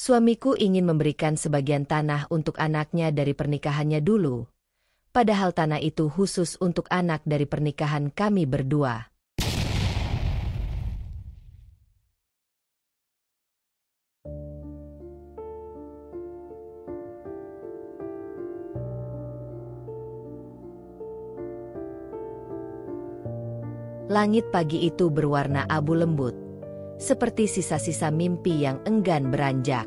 Suamiku ingin memberikan sebagian tanah untuk anaknya dari pernikahannya dulu. Padahal tanah itu khusus untuk anak dari pernikahan kami berdua. Langit pagi itu berwarna abu lembut, seperti sisa-sisa mimpi yang enggan beranjak.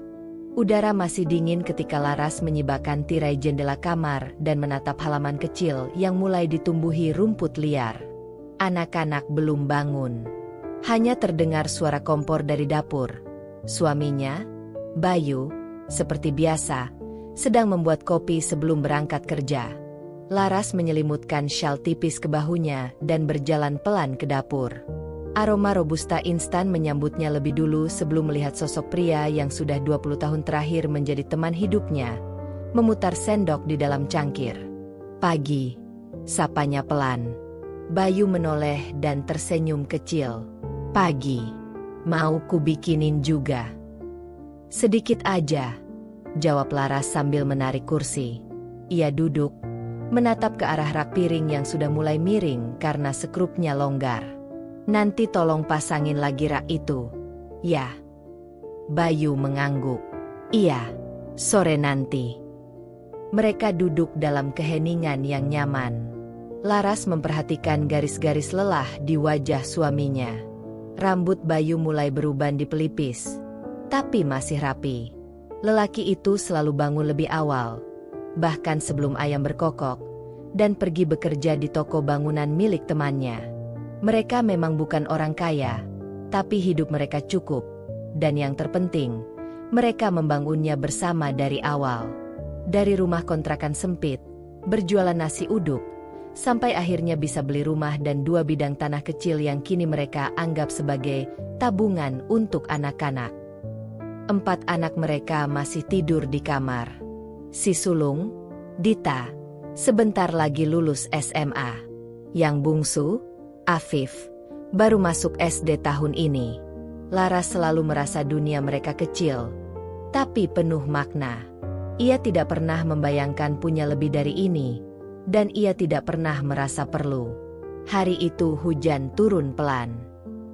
Udara masih dingin ketika Laras menyibakkan tirai jendela kamar dan menatap halaman kecil yang mulai ditumbuhi rumput liar. Anak-anak belum bangun. Hanya terdengar suara kompor dari dapur. Suaminya, Bayu, seperti biasa, sedang membuat kopi sebelum berangkat kerja. Laras menyelimutkan syal tipis ke bahunya dan berjalan pelan ke dapur. Aroma robusta instan menyambutnya lebih dulu sebelum melihat sosok pria yang sudah 20 tahun terakhir menjadi teman hidupnya, memutar sendok di dalam cangkir. Pagi, sapanya pelan. Bayu menoleh dan tersenyum kecil. Pagi, mau ku bikinin juga. Sedikit aja, jawab Laras sambil menarik kursi. Ia duduk, menatap ke arah rak piring yang sudah mulai miring karena sekrupnya longgar. Nanti tolong pasangin lagi rak itu. Ya. Bayu mengangguk. Iya, sore nanti. Mereka duduk dalam keheningan yang nyaman. Laras memperhatikan garis-garis lelah di wajah suaminya. Rambut Bayu mulai beruban di pelipis, tapi masih rapi. Lelaki itu selalu bangun lebih awal, bahkan sebelum ayam berkokok, dan pergi bekerja di toko bangunan milik temannya. Mereka memang bukan orang kaya, tapi hidup mereka cukup, dan yang terpenting, mereka membangunnya bersama dari awal. Dari rumah kontrakan sempit, berjualan nasi uduk, sampai akhirnya bisa beli rumah dan 2 bidang tanah kecil yang kini mereka anggap sebagai tabungan untuk anak-anak. 4 anak mereka masih tidur di kamar. Si sulung, Dita, sebentar lagi lulus SMA. Yang bungsu, Afif, baru masuk SD tahun ini. Laras selalu merasa dunia mereka kecil, tapi penuh makna. Ia tidak pernah membayangkan punya lebih dari ini, dan ia tidak pernah merasa perlu. Hari itu hujan turun pelan.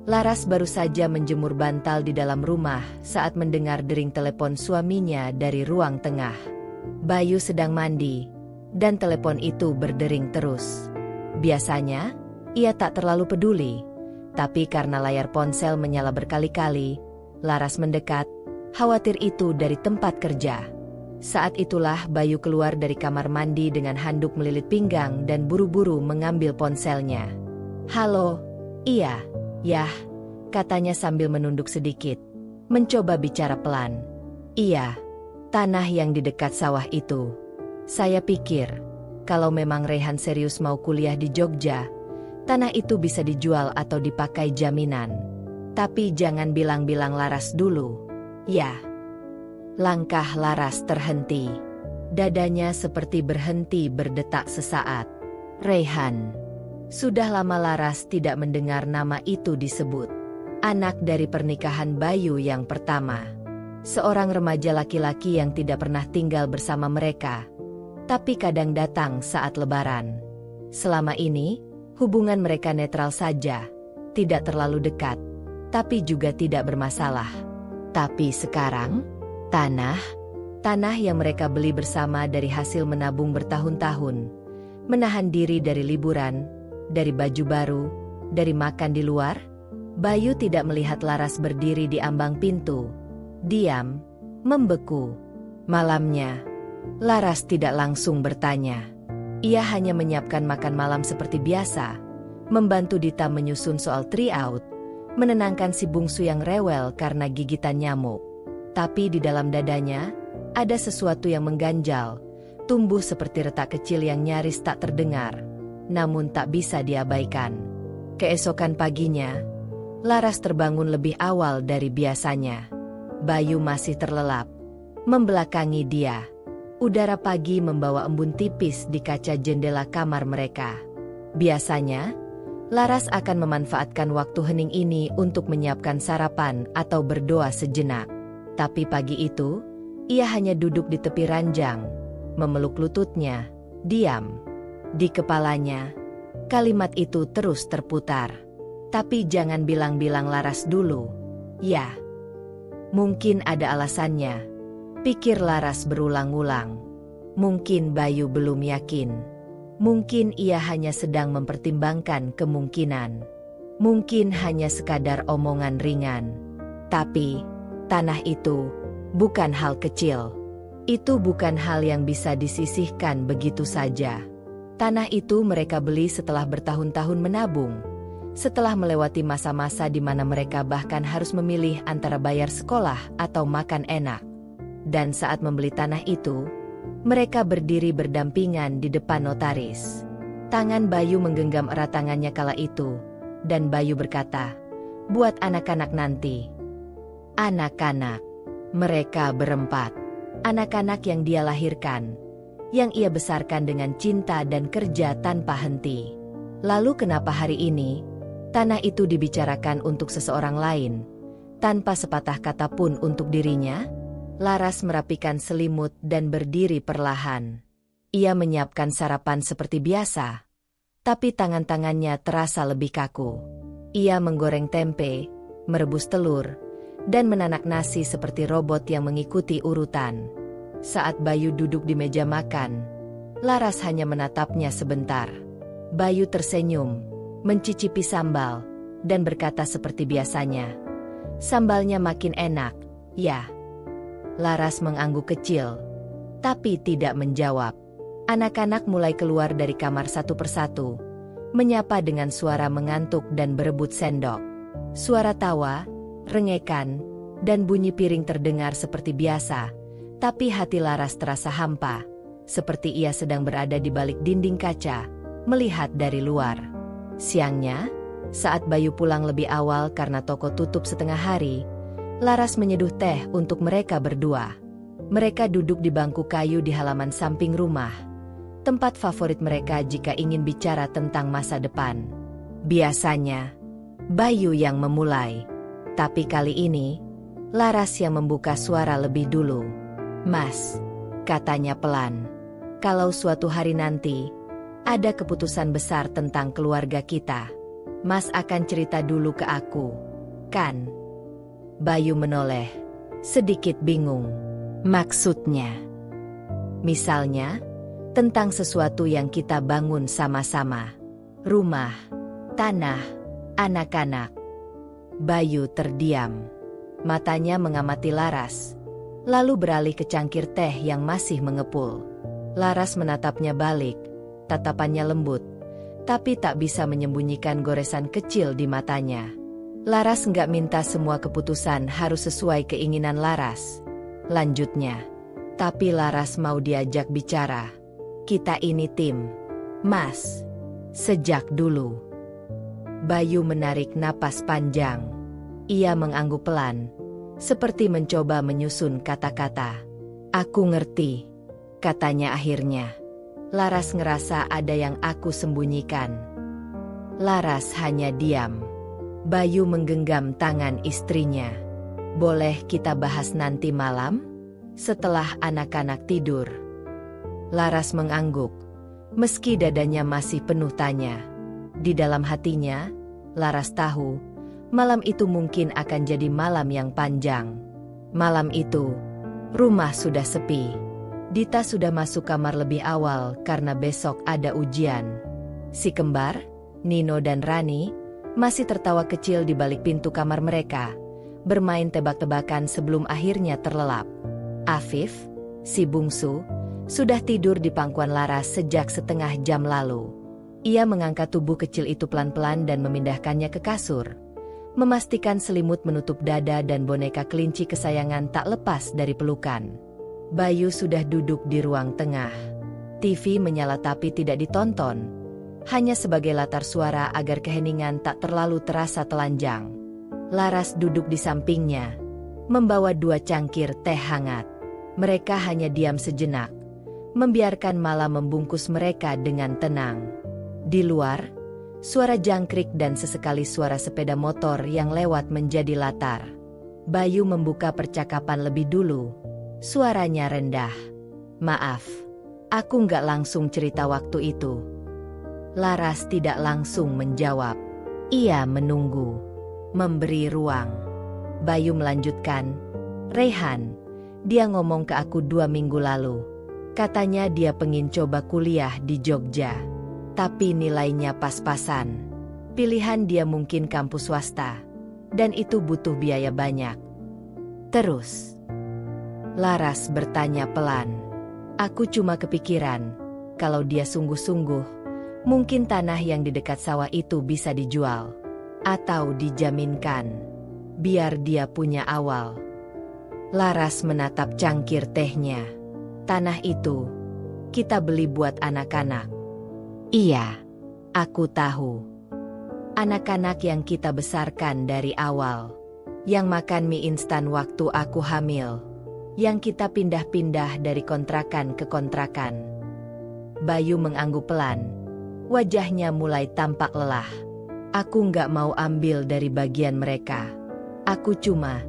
Laras baru saja menjemur bantal di dalam rumah saat mendengar dering telepon suaminya dari ruang tengah. Bayu sedang mandi, dan telepon itu berdering terus. Biasanya, ia tak terlalu peduli, tapi karena layar ponsel menyala berkali-kali, Laras mendekat, khawatir itu dari tempat kerja. Saat itulah Bayu keluar dari kamar mandi dengan handuk melilit pinggang dan buru-buru mengambil ponselnya. Halo, iya, yah, katanya sambil menunduk sedikit, mencoba bicara pelan. Iya, tanah yang di dekat sawah itu. Saya pikir, kalau memang Rehan serius mau kuliah di Jogja, tanah itu bisa dijual atau dipakai jaminan. Tapi jangan bilang-bilang Laras dulu. Ya. Langkah Laras terhenti. Dadanya seperti berhenti berdetak sesaat. Rehan. Sudah lama Laras tidak mendengar nama itu disebut. Anak dari pernikahan Bayu yang pertama. Seorang remaja laki-laki yang tidak pernah tinggal bersama mereka, tapi kadang datang saat lebaran. Selama ini, hubungan mereka netral saja, tidak terlalu dekat, tapi juga tidak bermasalah. Tapi sekarang, tanah yang mereka beli bersama dari hasil menabung bertahun-tahun, menahan diri dari liburan, dari baju baru, dari makan di luar. Bayu tidak melihat Laras berdiri di ambang pintu, diam, membeku. Malamnya, Laras tidak langsung bertanya. Ia hanya menyiapkan makan malam seperti biasa, membantu Dita menyusun soal tryout, menenangkan si bungsu yang rewel karena gigitan nyamuk. Tapi di dalam dadanya, ada sesuatu yang mengganjal, tumbuh seperti retak kecil yang nyaris tak terdengar, namun tak bisa diabaikan. Keesokan paginya, Laras terbangun lebih awal dari biasanya. Bayu masih terlelap, membelakangi dia. Udara pagi membawa embun tipis di kaca jendela kamar mereka. Biasanya, Laras akan memanfaatkan waktu hening ini untuk menyiapkan sarapan atau berdoa sejenak. Tapi pagi itu, ia hanya duduk di tepi ranjang, memeluk lututnya, diam. Di kepalanya, kalimat itu terus terputar. Tapi jangan bilang-bilang Laras dulu. Ya, mungkin ada alasannya, pikir Laras berulang-ulang. Mungkin Bayu belum yakin. Mungkin ia hanya sedang mempertimbangkan kemungkinan. Mungkin hanya sekadar omongan ringan. Tapi, tanah itu bukan hal kecil. Itu bukan hal yang bisa disisihkan begitu saja. Tanah itu mereka beli setelah bertahun-tahun menabung. Setelah melewati masa-masa di mana mereka bahkan harus memilih antara bayar sekolah atau makan enak. Dan saat membeli tanah itu, mereka berdiri berdampingan di depan notaris. Tangan Bayu menggenggam erat tangannya kala itu, dan Bayu berkata, "Buat anak-anak nanti." Anak-anak. Mereka berempat. Anak-anak yang dia lahirkan, yang ia besarkan dengan cinta dan kerja tanpa henti. Lalu kenapa hari ini, tanah itu dibicarakan untuk seseorang lain, tanpa sepatah kata pun untuk dirinya? Laras merapikan selimut dan berdiri perlahan. Ia menyiapkan sarapan seperti biasa, tapi tangan-tangannya terasa lebih kaku. Ia menggoreng tempe, merebus telur, dan menanak nasi seperti robot yang mengikuti urutan. Saat Bayu duduk di meja makan, Laras hanya menatapnya sebentar. Bayu tersenyum, mencicipi sambal, dan berkata seperti biasanya, "Sambalnya makin enak, ya." Laras mengangguk kecil, tapi tidak menjawab. Anak-anak mulai keluar dari kamar satu persatu, menyapa dengan suara mengantuk dan berebut sendok. Suara tawa, rengekan, dan bunyi piring terdengar seperti biasa, tapi hati Laras terasa hampa, seperti ia sedang berada di balik dinding kaca, melihat dari luar. Siangnya, saat Bayu pulang lebih awal karena toko tutup setengah hari, Laras menyeduh teh untuk mereka berdua. Mereka duduk di bangku kayu di halaman samping rumah, tempat favorit mereka jika ingin bicara tentang masa depan. Biasanya, Bayu yang memulai, tapi kali ini, Laras yang membuka suara lebih dulu. "Mas," katanya pelan, "kalau suatu hari nanti, ada keputusan besar tentang keluarga kita, Mas akan cerita dulu ke aku, kan?" Bayu menoleh, sedikit bingung. "Maksudnya?" "Misalnya, tentang sesuatu yang kita bangun sama-sama. Rumah, tanah, anak-anak." Bayu terdiam. Matanya mengamati Laras, lalu beralih ke cangkir teh yang masih mengepul. Laras menatapnya balik, tatapannya lembut, tapi tak bisa menyembunyikan goresan kecil di matanya. Laras nggak minta semua keputusan harus sesuai keinginan Laras. Lanjutnya, tapi Laras mau diajak bicara. "Kita ini tim, Mas. Sejak dulu." Bayu menarik napas panjang. Ia mengangguk pelan, seperti mencoba menyusun kata-kata. "Aku ngerti," katanya akhirnya. Laras ngerasa ada yang aku sembunyikan. Laras hanya diam. Bayu menggenggam tangan istrinya. "Boleh kita bahas nanti malam? Setelah anak-anak tidur?" Laras mengangguk, meski dadanya masih penuh tanya. Di dalam hatinya, Laras tahu, malam itu mungkin akan jadi malam yang panjang. Malam itu, rumah sudah sepi. Dita sudah masuk kamar lebih awal karena besok ada ujian. Si kembar, Nino dan Rani, masih tertawa kecil di balik pintu kamar mereka, bermain tebak-tebakan sebelum akhirnya terlelap. Afif, si bungsu, sudah tidur di pangkuan Laras sejak setengah jam lalu. Ia mengangkat tubuh kecil itu pelan-pelan dan memindahkannya ke kasur, memastikan selimut menutup dada dan boneka kelinci kesayangan tak lepas dari pelukan. Bayu sudah duduk di ruang tengah. TV menyala tapi tidak ditonton, hanya sebagai latar suara agar keheningan tak terlalu terasa telanjang. Laras duduk di sampingnya, membawa 2 cangkir teh hangat. Mereka hanya diam sejenak, membiarkan malam membungkus mereka dengan tenang. Di luar, suara jangkrik dan sesekali suara sepeda motor yang lewat menjadi latar. Bayu membuka percakapan lebih dulu. Suaranya rendah. Maaf, aku nggak langsung cerita waktu itu. Laras tidak langsung menjawab. Ia menunggu, memberi ruang. Bayu melanjutkan. Reyhan, dia ngomong ke aku 2 minggu lalu. Katanya dia pengen coba kuliah di Jogja. Tapi nilainya pas-pasan. Pilihan dia mungkin kampus swasta. Dan itu butuh biaya banyak. Terus, Laras bertanya pelan. Aku cuma kepikiran, kalau dia sungguh-sungguh, mungkin tanah yang di dekat sawah itu bisa dijual. Atau dijaminkan. Biar dia punya awal. Laras menatap cangkir tehnya. Tanah itu, kita beli buat anak-anak. Iya, aku tahu. Anak-anak yang kita besarkan dari awal. Yang makan mie instan waktu aku hamil. Yang kita pindah-pindah dari kontrakan ke kontrakan. Bayu mengangguk pelan. Wajahnya mulai tampak lelah. Aku nggak mau ambil dari bagian mereka. Aku cuma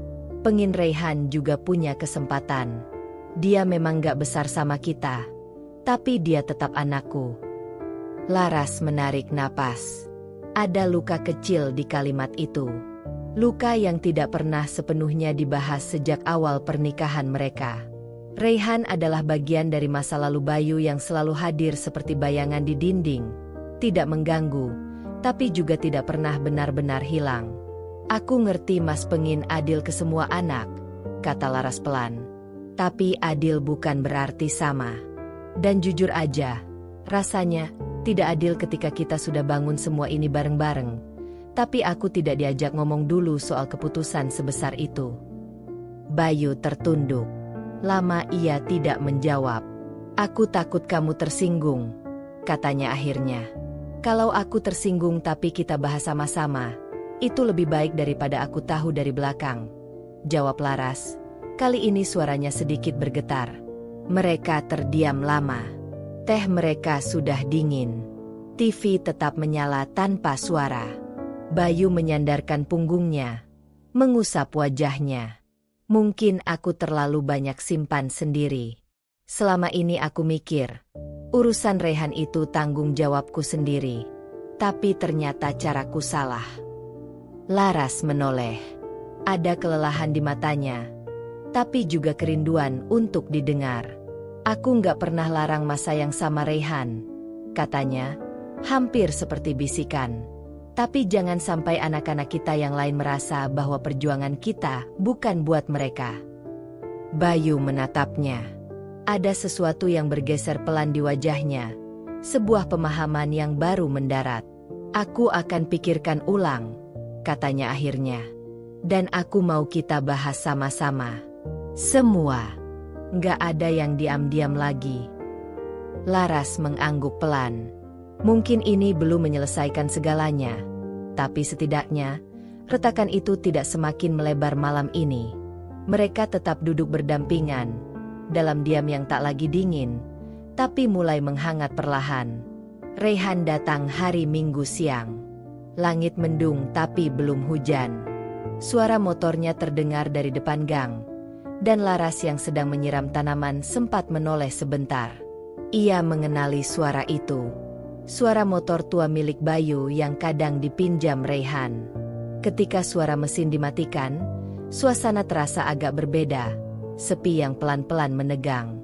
pengen Reyhan juga punya kesempatan. Dia memang nggak besar sama kita. Tapi dia tetap anakku. Laras menarik napas. Ada luka kecil di kalimat itu. Luka yang tidak pernah sepenuhnya dibahas sejak awal pernikahan mereka. Reyhan adalah bagian dari masa lalu Bayu yang selalu hadir seperti bayangan di dinding. Tidak mengganggu, tapi juga tidak pernah benar-benar hilang. Aku ngerti Mas pengin adil ke semua anak, kata Laras pelan. Tapi adil bukan berarti sama. Dan jujur aja, rasanya tidak adil ketika kita sudah bangun semua ini bareng-bareng. Tapi aku tidak diajak ngomong dulu soal keputusan sebesar itu. Bayu tertunduk. Lama ia tidak menjawab. Aku takut kamu tersinggung, katanya akhirnya. Kalau aku tersinggung tapi kita bahas sama-sama, itu lebih baik daripada aku tahu dari belakang. Jawab Laras. Kali ini suaranya sedikit bergetar. Mereka terdiam lama. Teh mereka sudah dingin. TV tetap menyala tanpa suara. Bayu menyandarkan punggungnya. Mengusap wajahnya. Mungkin aku terlalu banyak simpan sendiri. Selama ini aku mikir, urusan Reyhan itu tanggung jawabku sendiri. Tapi ternyata caraku salah. Laras menoleh. Ada kelelahan di matanya. Tapi juga kerinduan untuk didengar. Aku nggak pernah larang mas sayang sama Reyhan, katanya, hampir seperti bisikan. Tapi jangan sampai anak-anak kita yang lain merasa bahwa perjuangan kita bukan buat mereka. Bayu menatapnya. Ada sesuatu yang bergeser pelan di wajahnya. Sebuah pemahaman yang baru mendarat. Aku akan pikirkan ulang, katanya akhirnya. Dan aku mau kita bahas sama-sama. Semua. Nggak ada yang diam-diam lagi. Laras mengangguk pelan. Mungkin ini belum menyelesaikan segalanya. Tapi setidaknya, retakan itu tidak semakin melebar malam ini. Mereka tetap duduk berdampingan. Dalam diam yang tak lagi dingin. Tapi mulai menghangat perlahan. Reyhan datang hari Minggu siang. Langit mendung tapi belum hujan. Suara motornya terdengar dari depan gang. Dan Laras yang sedang menyiram tanaman sempat menoleh sebentar. Ia mengenali suara itu. Suara motor tua milik Bayu yang kadang dipinjam Reyhan. Ketika suara mesin dimatikan, suasana terasa agak berbeda. Sepi yang pelan-pelan menegang.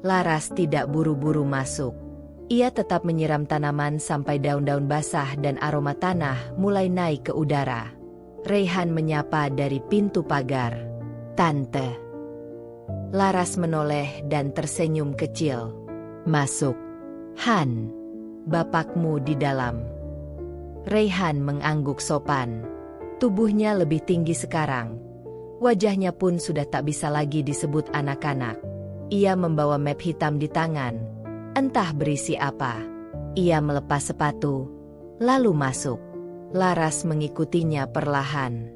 Laras tidak buru-buru masuk. Ia tetap menyiram tanaman sampai daun-daun basah dan aroma tanah mulai naik ke udara. Reyhan menyapa dari pintu pagar. Tante. Laras menoleh dan tersenyum kecil. Masuk. Han. Bapakmu di dalam. Reyhan mengangguk sopan. Tubuhnya lebih tinggi sekarang. Wajahnya pun sudah tak bisa lagi disebut anak-anak. Ia membawa map hitam di tangan. Entah berisi apa. Ia melepas sepatu. Lalu masuk. Laras mengikutinya perlahan.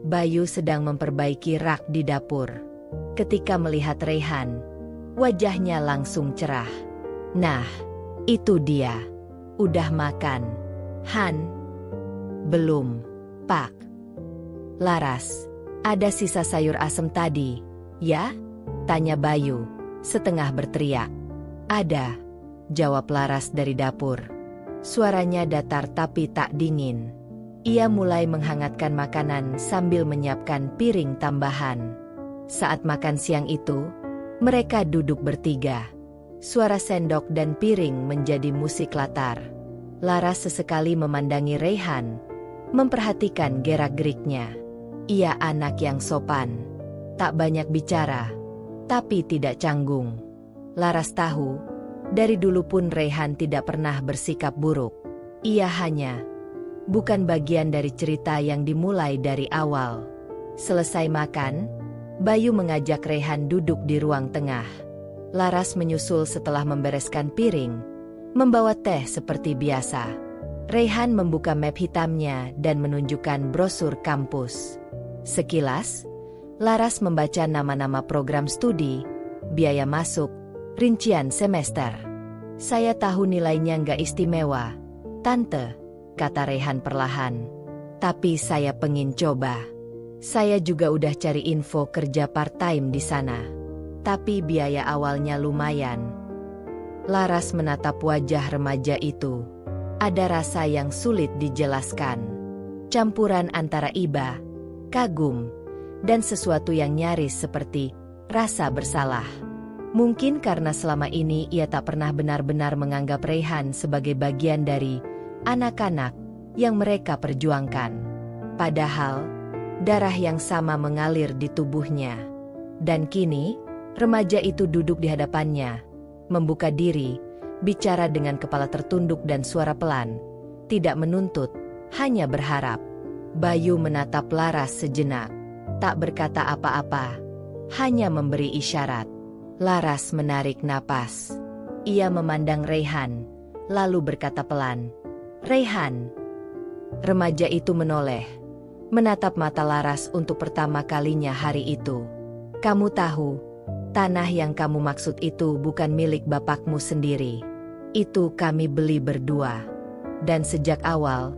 Bayu sedang memperbaiki rak di dapur. Ketika melihat Reyhan, wajahnya langsung cerah. Nah, itu dia. Udah makan. Han? Belum, Pak. Laras, Ada sisa sayur asem tadi, ya? Tanya Bayu, setengah berteriak. Ada, jawab Laras dari dapur. Suaranya datar tapi tak dingin. Ia mulai menghangatkan makanan sambil menyiapkan piring tambahan. Saat makan siang itu, mereka duduk bertiga. Suara sendok dan piring menjadi musik latar. Laras sesekali memandangi Raihan, memperhatikan gerak-geriknya. Ia anak yang sopan, tak banyak bicara, tapi tidak canggung. Laras tahu, dari dulu pun Raihan tidak pernah bersikap buruk. Ia hanya bukan bagian dari cerita yang dimulai dari awal. Selesai makan, Bayu mengajak Raihan duduk di ruang tengah. Laras menyusul setelah membereskan piring, membawa teh seperti biasa. Raihan membuka map hitamnya dan menunjukkan brosur kampus. Sekilas, Laras membaca nama-nama program studi, biaya masuk, rincian semester. Saya tahu nilainya nggak istimewa, Tante, kata Raihan perlahan. Tapi saya pengen coba. Saya juga udah cari info kerja part-time di sana. Tapi biaya awalnya lumayan. Laras menatap wajah remaja itu. Ada rasa yang sulit dijelaskan. Campuran antara iba, kagum, dan sesuatu yang nyaris seperti rasa bersalah. Mungkin karena selama ini ia tak pernah benar-benar menganggap Raihan sebagai bagian dari anak-anak yang mereka perjuangkan. Padahal, darah yang sama mengalir di tubuhnya. Dan kini, remaja itu duduk di hadapannya, membuka diri, bicara dengan kepala tertunduk dan suara pelan, tidak menuntut, hanya berharap. Bayu menatap Laras sejenak, tak berkata apa-apa, hanya memberi isyarat. Laras menarik napas. Ia memandang Raihan, lalu berkata pelan, "Raihan." Remaja itu menoleh, menatap mata Laras untuk pertama kalinya hari itu. "Kamu tahu, tanah yang kamu maksud itu bukan milik bapakmu sendiri. Itu kami beli berdua. Dan sejak awal,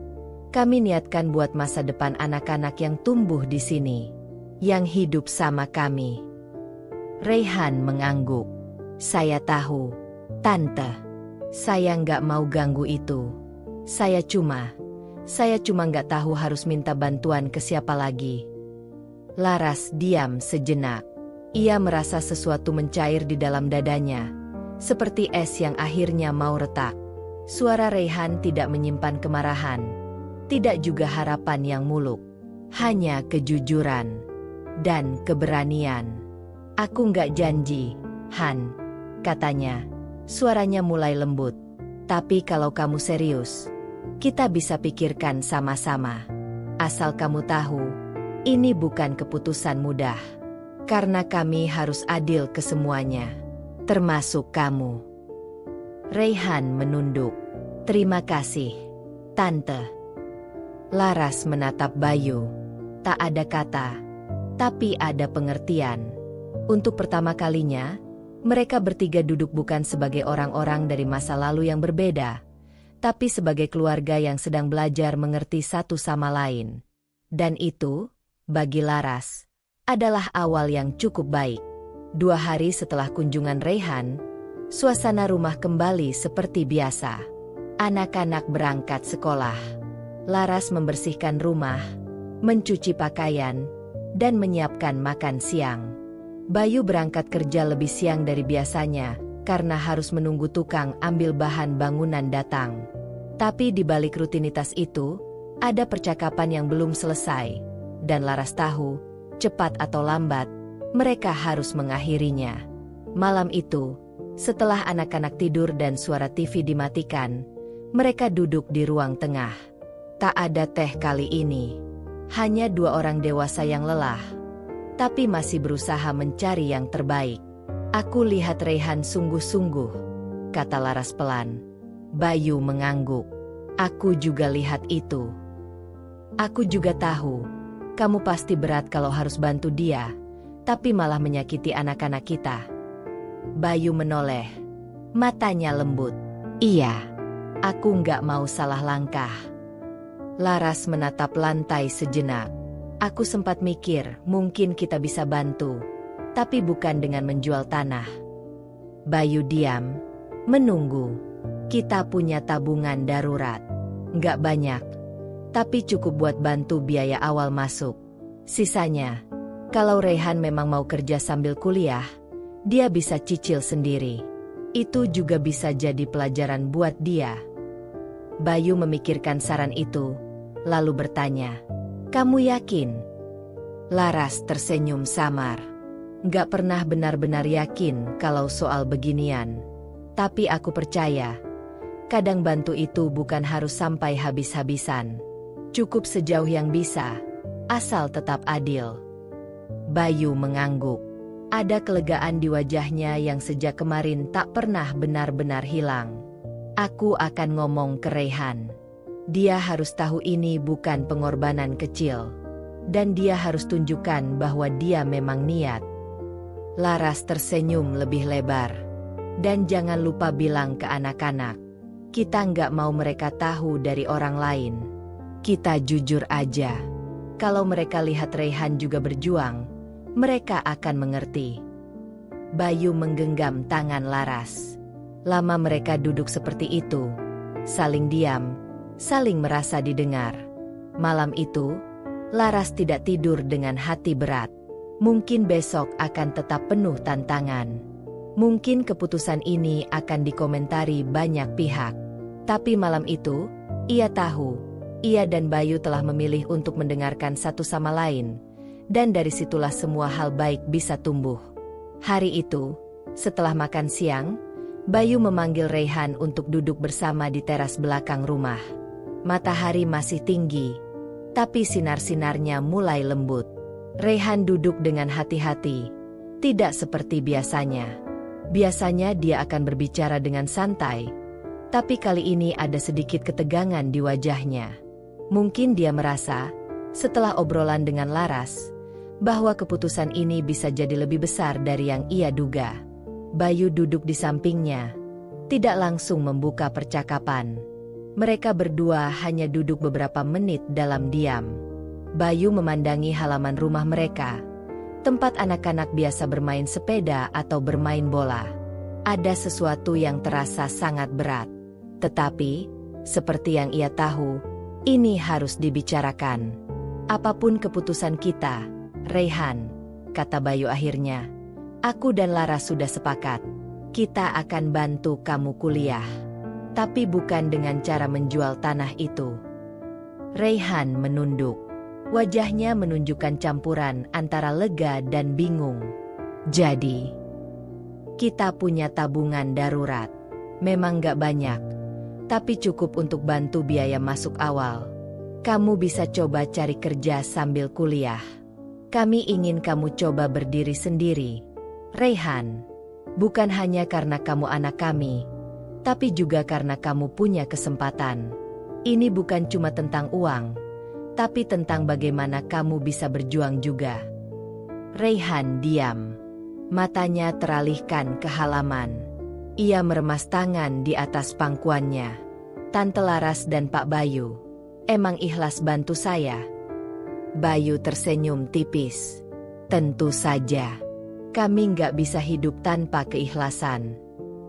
kami niatkan buat masa depan anak-anak yang tumbuh di sini, yang hidup sama kami." Raihan mengangguk. "Saya tahu, Tante. Saya nggak mau ganggu itu. Saya cuma nggak tahu harus minta bantuan ke siapa lagi." Laras diam sejenak. Ia merasa sesuatu mencair di dalam dadanya, seperti es yang akhirnya mau retak. Suara Raihan tidak menyimpan kemarahan, tidak juga harapan yang muluk, hanya kejujuran dan keberanian. "Aku nggak janji, Han," katanya. Suaranya mulai lembut. "Tapi kalau kamu serius, kita bisa pikirkan sama-sama. Asal kamu tahu, ini bukan keputusan mudah. Karena kami harus adil ke semuanya, termasuk kamu." Raihan menunduk. "Terima kasih, Tante." Laras menatap Bayu. Tak ada kata, tapi ada pengertian. Untuk pertama kalinya, mereka bertiga duduk bukan sebagai orang-orang dari masa lalu yang berbeda, tapi sebagai keluarga yang sedang belajar mengerti satu sama lain. Dan itu, bagi Laras, adalah awal yang cukup baik. 2 hari setelah kunjungan Raihan, suasana rumah kembali seperti biasa. Anak-anak berangkat sekolah. Laras membersihkan rumah, mencuci pakaian, dan menyiapkan makan siang. Bayu berangkat kerja lebih siang dari biasanya, karena harus menunggu tukang ambil bahan bangunan datang. Tapi di balik rutinitas itu, ada percakapan yang belum selesai, dan Laras tahu, cepat atau lambat, mereka harus mengakhirinya. Malam itu, setelah anak-anak tidur dan suara TV dimatikan, mereka duduk di ruang tengah. Tak ada teh kali ini. Hanya 2 orang dewasa yang lelah, tapi masih berusaha mencari yang terbaik. "Aku lihat Raihan sungguh-sungguh," kata Laras pelan. Bayu mengangguk. "Aku juga lihat itu. Aku juga tahu, kamu pasti berat kalau harus bantu dia, tapi malah menyakiti anak-anak kita." Bayu menoleh. Matanya lembut. "Iya, aku nggak mau salah langkah." Laras menatap lantai sejenak. Aku sempat mikir mungkin kita bisa bantu, tapi bukan dengan menjual tanah. Bayu diam, menunggu. Kita punya tabungan darurat. Nggak banyak, tapi cukup buat bantu biaya awal masuk. Sisanya, kalau Raihan memang mau kerja sambil kuliah, dia bisa cicil sendiri. Itu juga bisa jadi pelajaran buat dia. Bayu memikirkan saran itu, lalu bertanya, "Kamu yakin?" Laras tersenyum samar. "Nggak pernah benar-benar yakin kalau soal beginian. Tapi aku percaya, kadang bantu itu bukan harus sampai habis-habisan. Cukup sejauh yang bisa, asal tetap adil." Bayu mengangguk. Ada kelegaan di wajahnya yang sejak kemarin tak pernah benar-benar hilang. "Aku akan ngomong ke Raihan. Dia harus tahu ini bukan pengorbanan kecil. Dan dia harus tunjukkan bahwa dia memang niat." Laras tersenyum lebih lebar. "Dan jangan lupa bilang ke anak-anak, kita nggak mau mereka tahu dari orang lain. Kita jujur aja. Kalau mereka lihat Raihan juga berjuang, mereka akan mengerti." Bayu menggenggam tangan Laras. Lama mereka duduk seperti itu, saling diam, saling merasa didengar. Malam itu, Laras tidak tidur dengan hati berat. Mungkin besok akan tetap penuh tantangan. Mungkin keputusan ini akan dikomentari banyak pihak. Tapi malam itu, ia tahu, ia dan Bayu telah memilih untuk mendengarkan satu sama lain. Dan dari situlah semua hal baik bisa tumbuh. Hari itu, setelah makan siang, Bayu memanggil Raihan untuk duduk bersama di teras belakang rumah. Matahari masih tinggi, tapi sinar-sinarnya mulai lembut. Raihan duduk dengan hati-hati, tidak seperti biasanya. Biasanya dia akan berbicara dengan santai, tapi kali ini ada sedikit ketegangan di wajahnya. Mungkin dia merasa, setelah obrolan dengan Laras, bahwa keputusan ini bisa jadi lebih besar dari yang ia duga. Bayu duduk di sampingnya, tidak langsung membuka percakapan. Mereka berdua hanya duduk beberapa menit dalam diam. Bayu memandangi halaman rumah mereka, tempat anak-anak biasa bermain sepeda atau bermain bola. Ada sesuatu yang terasa sangat berat. Tetapi, seperti yang ia tahu, ini harus dibicarakan. "Apapun keputusan kita, Raihan," kata Bayu akhirnya, "aku dan Laras sudah sepakat. Kita akan bantu kamu kuliah. Tapi bukan dengan cara menjual tanah itu." Raihan menunduk. Wajahnya menunjukkan campuran antara lega dan bingung. "Jadi, kita punya tabungan darurat. Memang gak banyak, tapi cukup untuk bantu biaya masuk awal. Kamu bisa coba cari kerja sambil kuliah. Kami ingin kamu coba berdiri sendiri, Raihan. Bukan hanya karena kamu anak kami, tapi juga karena kamu punya kesempatan. Ini bukan cuma tentang uang, tapi tentang bagaimana kamu bisa berjuang juga." Raihan diam. Matanya teralihkan ke halaman. Ia meremas tangan di atas pangkuannya. "Tante Laras dan Pak Bayu, emang ikhlas bantu saya?" Bayu tersenyum tipis. "Tentu saja. Kami nggak bisa hidup tanpa keikhlasan.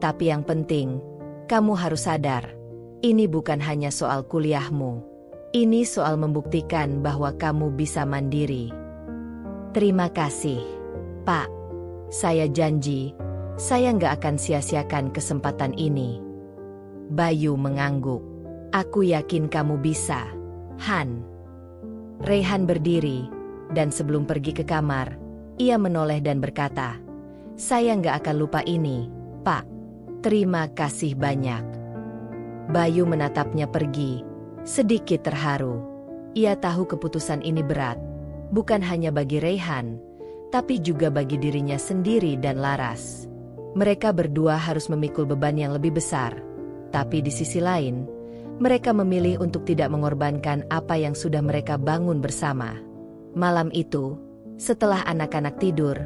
Tapi yang penting, kamu harus sadar, ini bukan hanya soal kuliahmu. Ini soal membuktikan bahwa kamu bisa mandiri." "Terima kasih, Pak. Saya janji, saya nggak akan sia-siakan kesempatan ini." Bayu mengangguk. "Aku yakin kamu bisa, Han." Raihan berdiri, dan sebelum pergi ke kamar, ia menoleh dan berkata, "Saya nggak akan lupa ini, Pak. Terima kasih banyak." Bayu menatapnya pergi, sedikit terharu. Ia tahu keputusan ini berat, bukan hanya bagi Raihan, tapi juga bagi dirinya sendiri dan Laras. Mereka berdua harus memikul beban yang lebih besar, tapi di sisi lain, mereka memilih untuk tidak mengorbankan apa yang sudah mereka bangun bersama. Malam itu, setelah anak-anak tidur,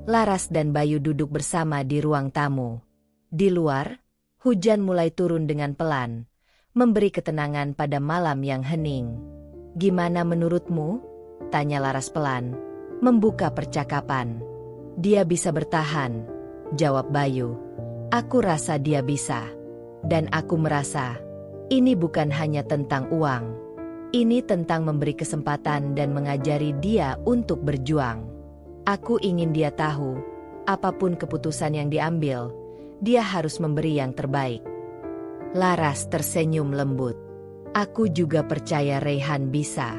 Laras dan Bayu duduk bersama di ruang tamu. Di luar, hujan mulai turun dengan pelan, memberi ketenangan pada malam yang hening. "Gimana menurutmu?" Tanya Laras pelan, membuka percakapan. Dia bisa bertahan, jawab Bayu. Aku rasa dia bisa. Dan aku merasa, ini bukan hanya tentang uang. Ini tentang memberi kesempatan dan mengajari dia untuk berjuang. Aku ingin dia tahu, apapun keputusan yang diambil, dia harus memberi yang terbaik. Laras tersenyum lembut. Aku juga percaya Raihan bisa.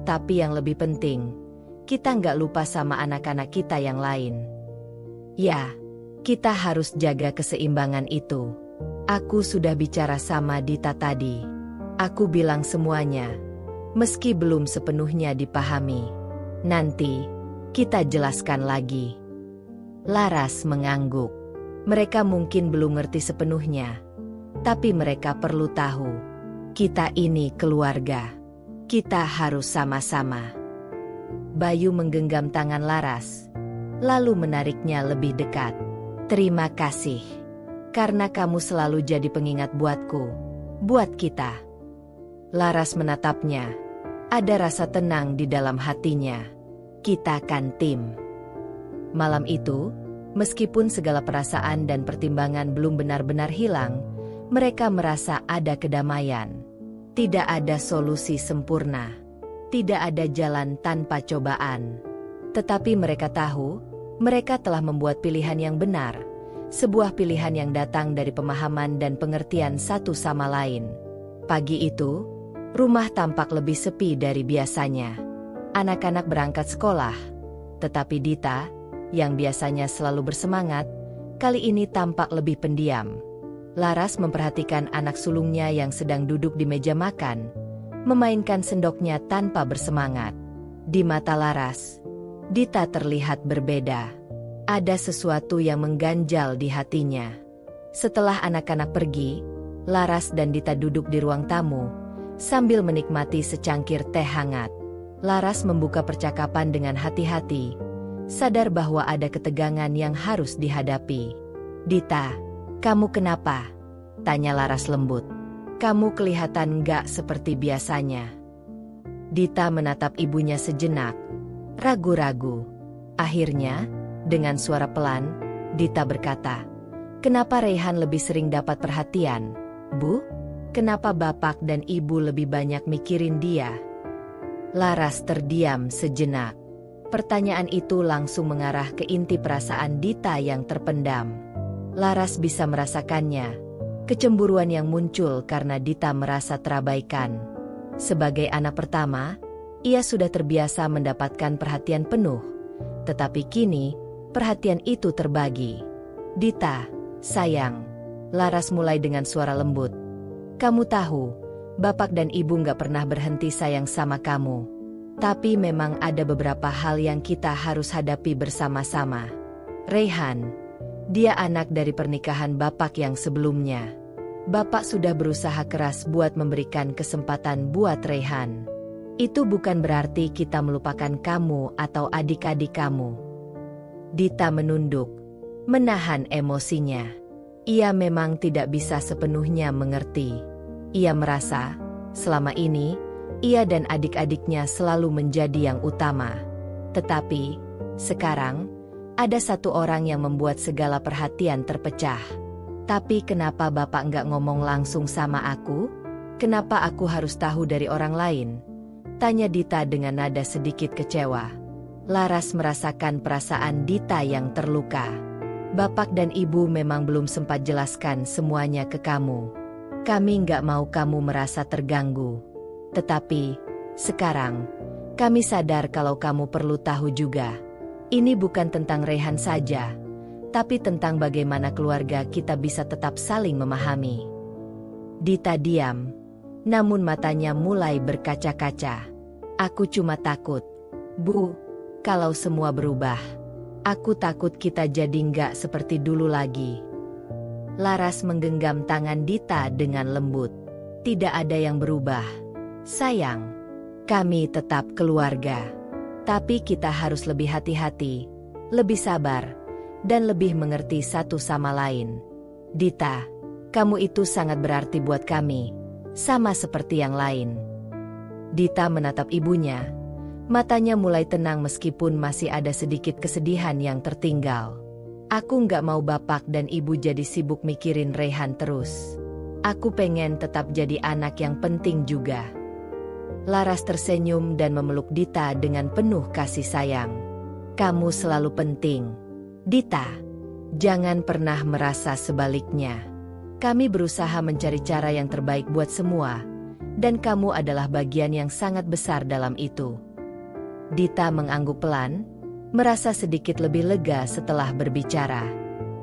Tapi yang lebih penting, kita nggak lupa sama anak-anak kita yang lain. Ya, kita harus jaga keseimbangan itu. Aku sudah bicara sama Dita tadi. Aku bilang semuanya, meski belum sepenuhnya dipahami. Nanti, kita jelaskan lagi. Laras mengangguk. Mereka mungkin belum ngerti sepenuhnya. Tapi mereka perlu tahu, kita ini keluarga. Kita harus sama-sama. Bayu menggenggam tangan Laras, lalu menariknya lebih dekat. Terima kasih. Karena kamu selalu jadi pengingat buatku. Buat kita. Laras menatapnya. Ada rasa tenang di dalam hatinya. Kita kan tim. Malam itu, meskipun segala perasaan dan pertimbangan belum benar-benar hilang, mereka merasa ada kedamaian. Tidak ada solusi sempurna. Tidak ada jalan tanpa cobaan. Tetapi mereka tahu, mereka telah membuat pilihan yang benar. Sebuah pilihan yang datang dari pemahaman dan pengertian satu sama lain. Pagi itu, rumah tampak lebih sepi dari biasanya. Anak-anak berangkat sekolah. Tetapi Dita, yang biasanya selalu bersemangat, kali ini tampak lebih pendiam. Laras memperhatikan anak sulungnya yang sedang duduk di meja makan, memainkan sendoknya tanpa bersemangat. Di mata Laras, Dita terlihat berbeda. Ada sesuatu yang mengganjal di hatinya. Setelah anak-anak pergi, Laras dan Dita duduk di ruang tamu, sambil menikmati secangkir teh hangat. Laras membuka percakapan dengan hati-hati, sadar bahwa ada ketegangan yang harus dihadapi. Dita, kamu kenapa? Tanya Laras lembut. Kamu kelihatan nggak seperti biasanya. Dita menatap ibunya sejenak, ragu-ragu. Akhirnya, dengan suara pelan, Dita berkata, kenapa Raihan lebih sering dapat perhatian, Bu? Kenapa bapak dan ibu lebih banyak mikirin dia? Laras terdiam sejenak. Pertanyaan itu langsung mengarah ke inti perasaan Dita yang terpendam. Laras bisa merasakannya, kecemburuan yang muncul karena Dita merasa terabaikan. Sebagai anak pertama, ia sudah terbiasa mendapatkan perhatian penuh. Tetapi kini, perhatian itu terbagi. Dita, sayang. Laras mulai dengan suara lembut. Kamu tahu, bapak dan ibu gak pernah berhenti sayang sama kamu. Tapi memang ada beberapa hal yang kita harus hadapi bersama-sama. Raihan, dia anak dari pernikahan bapak yang sebelumnya. Bapak sudah berusaha keras buat memberikan kesempatan buat Raihan. Itu bukan berarti kita melupakan kamu atau adik-adik kamu. Dita menunduk, menahan emosinya. Ia memang tidak bisa sepenuhnya mengerti. Ia merasa, selama ini, ia dan adik-adiknya selalu menjadi yang utama. Tetapi, sekarang, ada satu orang yang membuat segala perhatian terpecah. Tapi kenapa bapak nggak ngomong langsung sama aku? Kenapa aku harus tahu dari orang lain? Tanya Dita dengan nada sedikit kecewa. Laras merasakan perasaan Dita yang terluka. Bapak dan ibu memang belum sempat jelaskan semuanya ke kamu. Kami nggak mau kamu merasa terganggu. Tetapi, sekarang, kami sadar kalau kamu perlu tahu juga. Ini bukan tentang Raihan saja, tapi tentang bagaimana keluarga kita bisa tetap saling memahami. Dita diam, namun matanya mulai berkaca-kaca. Aku cuma takut, Bu, kalau semua berubah. Aku takut kita jadi nggak seperti dulu lagi. Laras menggenggam tangan Dita dengan lembut. Tidak ada yang berubah. Sayang, kami tetap keluarga. Tapi kita harus lebih hati-hati, lebih sabar, dan lebih mengerti satu sama lain. Dita, kamu itu sangat berarti buat kami, sama seperti yang lain. Dita menatap ibunya, Matanya mulai tenang meskipun masih ada sedikit kesedihan yang tertinggal. Aku nggak mau bapak dan ibu jadi sibuk mikirin Raihan terus. Aku pengen tetap jadi anak yang penting juga. Laras tersenyum dan memeluk Dita dengan penuh kasih sayang. Kamu selalu penting, Dita. Jangan pernah merasa sebaliknya. Kami berusaha mencari cara yang terbaik buat semua, dan kamu adalah bagian yang sangat besar dalam itu. Dita mengangguk pelan, merasa sedikit lebih lega setelah berbicara.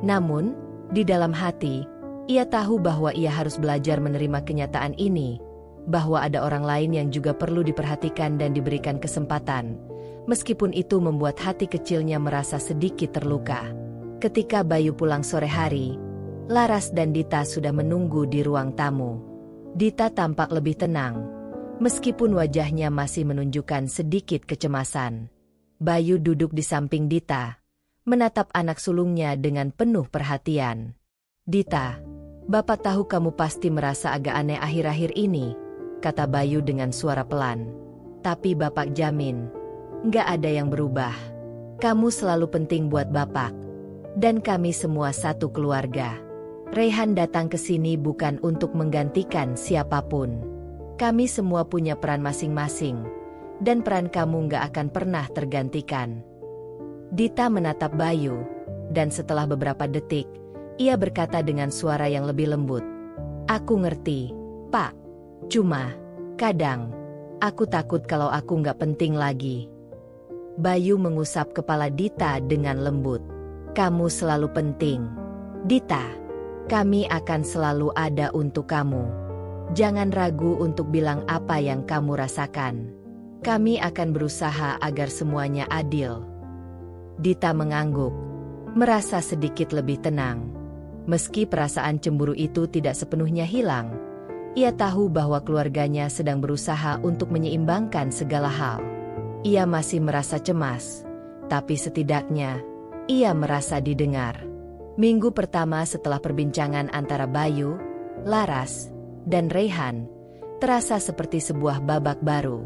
Namun, di dalam hati, ia tahu bahwa ia harus belajar menerima kenyataan ini, bahwa ada orang lain yang juga perlu diperhatikan dan diberikan kesempatan, meskipun itu membuat hati kecilnya merasa sedikit terluka. Ketika Bayu pulang sore hari, Laras dan Dita sudah menunggu di ruang tamu. Dita tampak lebih tenang, meskipun wajahnya masih menunjukkan sedikit kecemasan. Bayu duduk di samping Dita, menatap anak sulungnya dengan penuh perhatian. Dita, Bapak tahu kamu pasti merasa agak aneh akhir-akhir ini, kata Bayu dengan suara pelan. Tapi Bapak jamin, nggak ada yang berubah. Kamu selalu penting buat Bapak, dan kami semua satu keluarga. Raihan datang ke sini bukan untuk menggantikan siapapun. Kami semua punya peran masing-masing, dan peran kamu nggak akan pernah tergantikan. Dita menatap Bayu, dan setelah beberapa detik, ia berkata dengan suara yang lebih lembut. Aku ngerti, Pak. Cuma, kadang, aku takut kalau aku nggak penting lagi. Bayu mengusap kepala Dita dengan lembut. Kamu selalu penting, Dita. Kami akan selalu ada untuk kamu. Jangan ragu untuk bilang apa yang kamu rasakan. Kami akan berusaha agar semuanya adil. Dita mengangguk, merasa sedikit lebih tenang. Meski perasaan cemburu itu tidak sepenuhnya hilang, ia tahu bahwa keluarganya sedang berusaha untuk menyeimbangkan segala hal. Ia masih merasa cemas, tapi setidaknya, ia merasa didengar. Minggu pertama setelah perbincangan antara Bayu, Laras, dan Raihan, terasa seperti sebuah babak baru.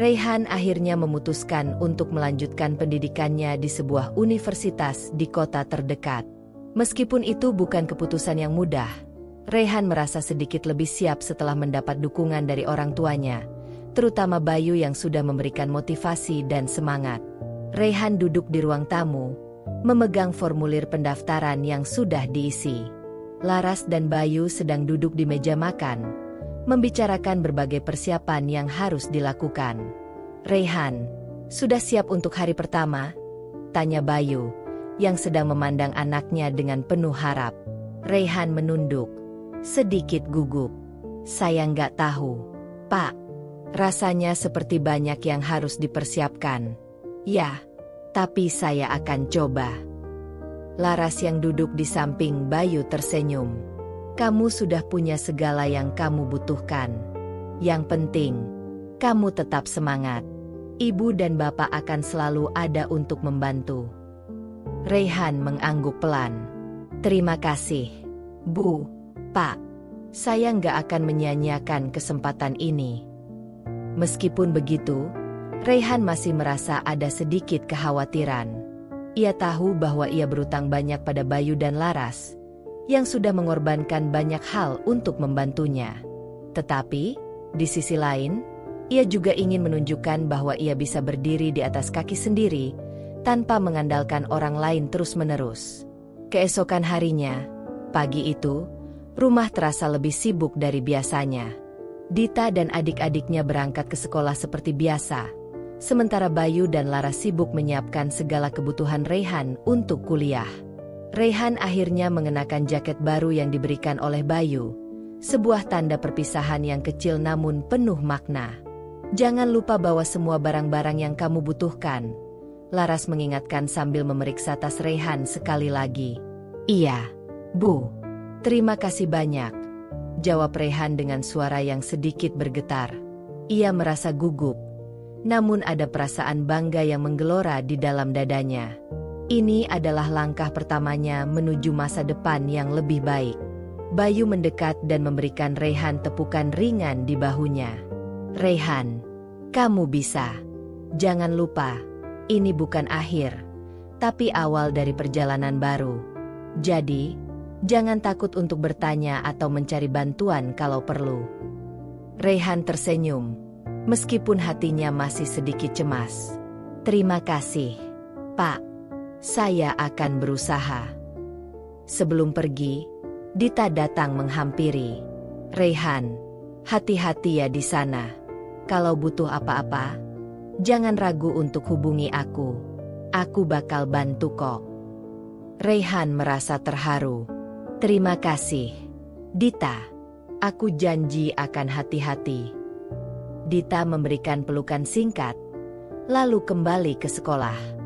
Raihan akhirnya memutuskan untuk melanjutkan pendidikannya di sebuah universitas di kota terdekat. Meskipun itu bukan keputusan yang mudah, Raihan merasa sedikit lebih siap setelah mendapat dukungan dari orang tuanya, terutama Bayu yang sudah memberikan motivasi dan semangat. Raihan duduk di ruang tamu, memegang formulir pendaftaran yang sudah diisi. Laras dan Bayu sedang duduk di meja makan, membicarakan berbagai persiapan yang harus dilakukan. Raihan, sudah siap untuk hari pertama? Tanya Bayu, yang sedang memandang anaknya dengan penuh harap. Raihan menunduk, sedikit gugup. Saya nggak tahu, Pak. Rasanya seperti banyak yang harus dipersiapkan. Ya, tapi saya akan coba. Laras yang duduk di samping Bayu tersenyum. Kamu sudah punya segala yang kamu butuhkan. Yang penting, kamu tetap semangat. Ibu dan bapak akan selalu ada untuk membantu. Raihan mengangguk pelan. Terima kasih, Bu, Pak. Saya nggak akan menyia-nyiakan kesempatan ini. Meskipun begitu, Raihan masih merasa ada sedikit kekhawatiran. Ia tahu bahwa ia berutang banyak pada Bayu dan Laras, yang sudah mengorbankan banyak hal untuk membantunya. Tetapi, di sisi lain, ia juga ingin menunjukkan bahwa ia bisa berdiri di atas kaki sendiri, tanpa mengandalkan orang lain terus-menerus. Keesokan harinya, pagi itu, rumah terasa lebih sibuk dari biasanya. Dita dan adik-adiknya berangkat ke sekolah seperti biasa, sementara Bayu dan Laras sibuk menyiapkan segala kebutuhan Raihan untuk kuliah. Raihan akhirnya mengenakan jaket baru yang diberikan oleh Bayu, sebuah tanda perpisahan yang kecil namun penuh makna. Jangan lupa bawa semua barang-barang yang kamu butuhkan, Laras mengingatkan sambil memeriksa tas Raihan sekali lagi. Iya, Bu. Terima kasih banyak, jawab Raihan dengan suara yang sedikit bergetar. Ia merasa gugup, namun ada perasaan bangga yang menggelora di dalam dadanya. Ini adalah langkah pertamanya menuju masa depan yang lebih baik. Bayu mendekat dan memberikan Raihan tepukan ringan di bahunya. Raihan, kamu bisa. Jangan lupa, ini bukan akhir, tapi awal dari perjalanan baru. Jadi, jangan takut untuk bertanya atau mencari bantuan kalau perlu. Rayhan tersenyum, meskipun hatinya masih sedikit cemas. Terima kasih, Pak. Saya akan berusaha. Sebelum pergi, Dita datang menghampiri. Rayhan, hati-hati ya di sana. Kalau butuh apa-apa, jangan ragu untuk hubungi aku. Aku bakal bantu kok. Rayhan merasa terharu. Terima kasih, Dita. Aku janji akan hati-hati. Dita memberikan pelukan singkat, lalu kembali ke sekolah.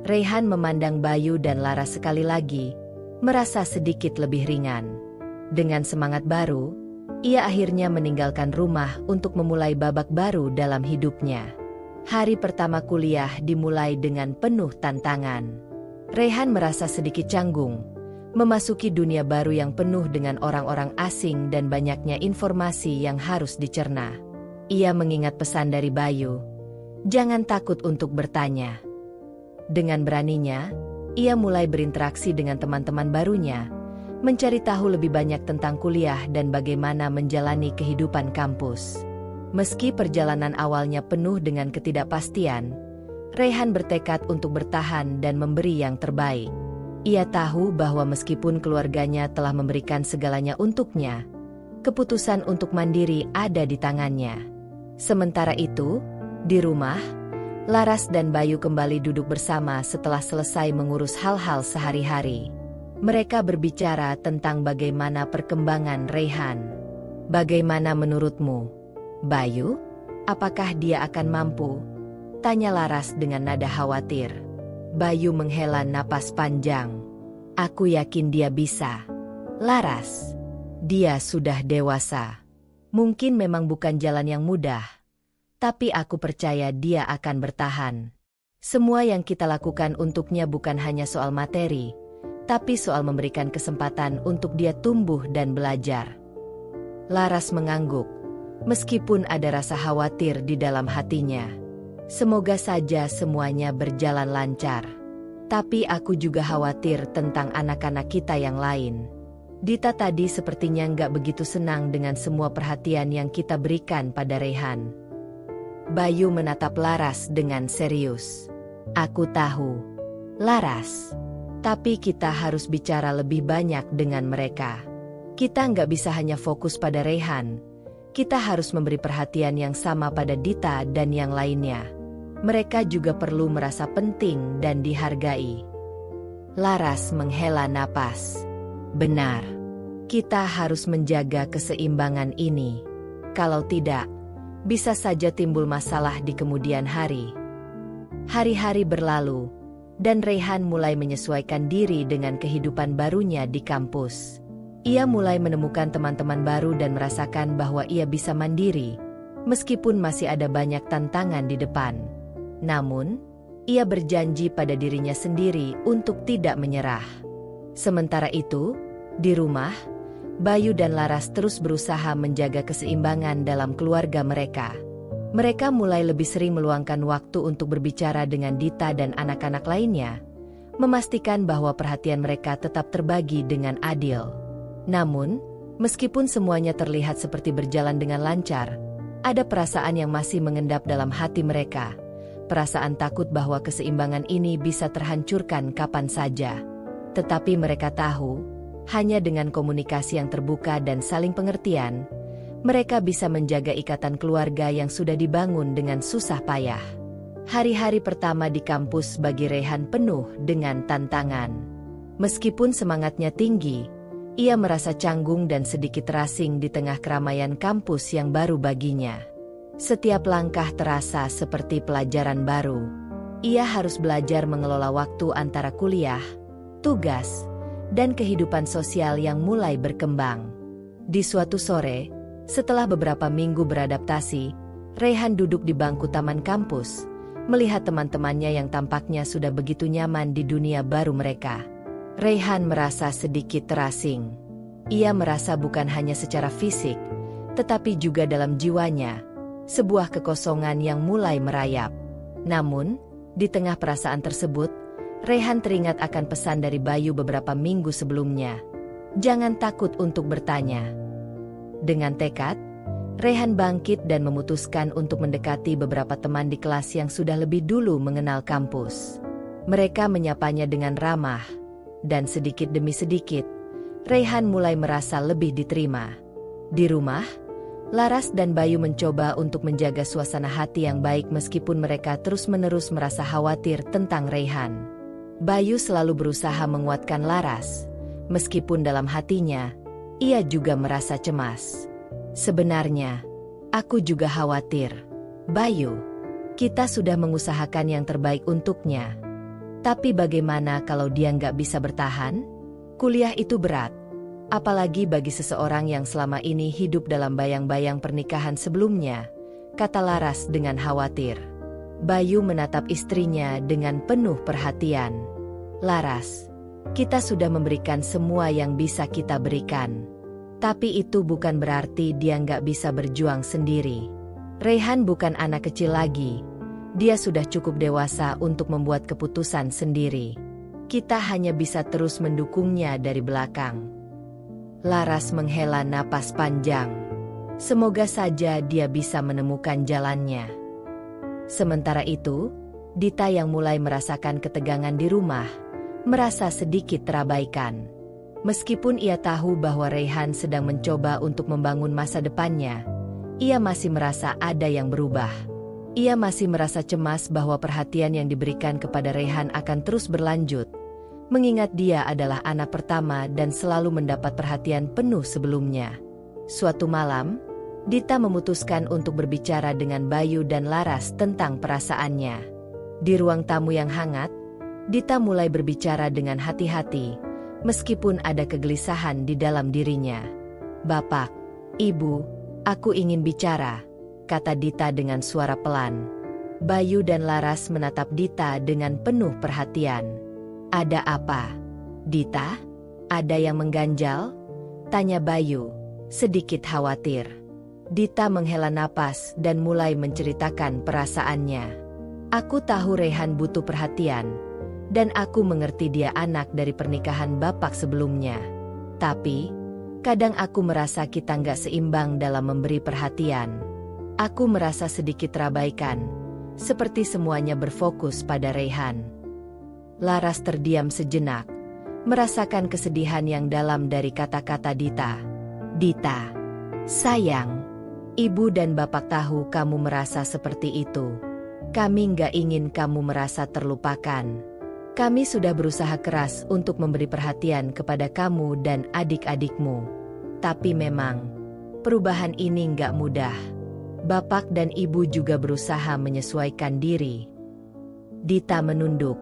Rayhan memandang Bayu dan Laras sekali lagi, merasa sedikit lebih ringan. Dengan semangat baru, ia akhirnya meninggalkan rumah untuk memulai babak baru dalam hidupnya. Hari pertama kuliah dimulai dengan penuh tantangan. Rayhan merasa sedikit canggung, memasuki dunia baru yang penuh dengan orang-orang asing dan banyaknya informasi yang harus dicerna. Ia mengingat pesan dari Bayu, jangan takut untuk bertanya. Dengan beraninya, ia mulai berinteraksi dengan teman-teman barunya, mencari tahu lebih banyak tentang kuliah dan bagaimana menjalani kehidupan kampus. Meski perjalanan awalnya penuh dengan ketidakpastian, Rayhan bertekad untuk bertahan dan memberi yang terbaik. Ia tahu bahwa meskipun keluarganya telah memberikan segalanya untuknya, keputusan untuk mandiri ada di tangannya. Sementara itu, di rumah, Laras dan Bayu kembali duduk bersama setelah selesai mengurus hal-hal sehari-hari. Mereka berbicara tentang bagaimana perkembangan Rayhan. Bagaimana menurutmu, Bayu? Apakah dia akan mampu? Tanya Laras dengan nada khawatir. Bayu menghela napas panjang. Aku yakin dia bisa. Laras, dia sudah dewasa. Mungkin memang bukan jalan yang mudah, tapi aku percaya dia akan bertahan. Semua yang kita lakukan untuknya bukan hanya soal materi, tapi soal memberikan kesempatan untuk dia tumbuh dan belajar. Laras mengangguk, meskipun ada rasa khawatir di dalam hatinya. Semoga saja semuanya berjalan lancar. Tapi aku juga khawatir tentang anak-anak kita yang lain. Dita tadi sepertinya nggak begitu senang dengan semua perhatian yang kita berikan pada Rayhan. Bayu menatap Laras dengan serius. Aku tahu, Laras. Tapi kita harus bicara lebih banyak dengan mereka. Kita nggak bisa hanya fokus pada Rayhan. Kita harus memberi perhatian yang sama pada Dita dan yang lainnya. Mereka juga perlu merasa penting dan dihargai. Laras menghela napas. Benar. Kita harus menjaga keseimbangan ini. Kalau tidak, bisa saja timbul masalah di kemudian hari. Hari-hari berlalu, dan Rayhan mulai menyesuaikan diri dengan kehidupan barunya di kampus. Ia mulai menemukan teman-teman baru dan merasakan bahwa ia bisa mandiri, meskipun masih ada banyak tantangan di depan. Namun, ia berjanji pada dirinya sendiri untuk tidak menyerah. Sementara itu, di rumah, Bayu dan Laras terus berusaha menjaga keseimbangan dalam keluarga mereka. Mereka mulai lebih sering meluangkan waktu untuk berbicara dengan Dita dan anak-anak lainnya, memastikan bahwa perhatian mereka tetap terbagi dengan adil. Namun, meskipun semuanya terlihat seperti berjalan dengan lancar, ada perasaan yang masih mengendap dalam hati mereka. Perasaan takut bahwa keseimbangan ini bisa terhancurkan kapan saja. Tetapi mereka tahu, hanya dengan komunikasi yang terbuka dan saling pengertian, mereka bisa menjaga ikatan keluarga yang sudah dibangun dengan susah payah. Hari-hari pertama di kampus bagi Rayhan penuh dengan tantangan. Meskipun semangatnya tinggi, ia merasa canggung dan sedikit terasing di tengah keramaian kampus yang baru baginya. Setiap langkah terasa seperti pelajaran baru. Ia harus belajar mengelola waktu antara kuliah, tugas, dan kehidupan sosial yang mulai berkembang. Di suatu sore, setelah beberapa minggu beradaptasi, Rayhan duduk di bangku taman kampus, melihat teman-temannya yang tampaknya sudah begitu nyaman di dunia baru mereka. Rayhan merasa sedikit terasing. Ia merasa bukan hanya secara fisik, tetapi juga dalam jiwanya, sebuah kekosongan yang mulai merayap. Namun, di tengah perasaan tersebut, Raihan teringat akan pesan dari Bayu beberapa minggu sebelumnya. Jangan takut untuk bertanya. Dengan tekad, Raihan bangkit dan memutuskan untuk mendekati beberapa teman di kelas yang sudah lebih dulu mengenal kampus. Mereka menyapanya dengan ramah, dan sedikit demi sedikit, Raihan mulai merasa lebih diterima. Di rumah, Laras dan Bayu mencoba untuk menjaga suasana hati yang baik meskipun mereka terus-menerus merasa khawatir tentang Raihan. Bayu selalu berusaha menguatkan Laras, meskipun dalam hatinya, ia juga merasa cemas. Sebenarnya, aku juga khawatir. Bayu, kita sudah mengusahakan yang terbaik untuknya. Tapi bagaimana kalau dia nggak bisa bertahan? Kuliah itu berat. Apalagi bagi seseorang yang selama ini hidup dalam bayang-bayang pernikahan sebelumnya, kata Laras dengan khawatir. Bayu menatap istrinya dengan penuh perhatian. Laras, kita sudah memberikan semua yang bisa kita berikan. Tapi itu bukan berarti dia nggak bisa berjuang sendiri. Raihan bukan anak kecil lagi. Dia sudah cukup dewasa untuk membuat keputusan sendiri. Kita hanya bisa terus mendukungnya dari belakang. Laras menghela napas panjang. Semoga saja dia bisa menemukan jalannya. Sementara itu, Dita yang mulai merasakan ketegangan di rumah, merasa sedikit terabaikan. Meskipun ia tahu bahwa Raihan sedang mencoba untuk membangun masa depannya, ia masih merasa ada yang berubah. Ia masih merasa cemas bahwa perhatian yang diberikan kepada Raihan akan terus berlanjut, mengingat dia adalah anak pertama dan selalu mendapat perhatian penuh sebelumnya. Suatu malam, Dita memutuskan untuk berbicara dengan Bayu dan Laras tentang perasaannya. Di ruang tamu yang hangat, Dita mulai berbicara dengan hati-hati, meskipun ada kegelisahan di dalam dirinya. "Bapak, Ibu, aku ingin bicara," kata Dita dengan suara pelan. Bayu dan Laras menatap Dita dengan penuh perhatian. "Ada apa, Dita? Ada yang mengganjal?" tanya Bayu, sedikit khawatir. Dita menghela napas dan mulai menceritakan perasaannya. "Aku tahu Raihan butuh perhatian, dan aku mengerti dia anak dari pernikahan bapak sebelumnya. Tapi, kadang aku merasa kita nggak seimbang dalam memberi perhatian. Aku merasa sedikit terabaikan, seperti semuanya berfokus pada Raihan." Laras terdiam sejenak, merasakan kesedihan yang dalam dari kata-kata Dita. "Dita, sayang, Ibu dan Bapak tahu kamu merasa seperti itu. Kami nggak ingin kamu merasa terlupakan. Kami sudah berusaha keras untuk memberi perhatian kepada kamu dan adik-adikmu. Tapi memang, perubahan ini nggak mudah. Bapak dan Ibu juga berusaha menyesuaikan diri." Dita menunduk.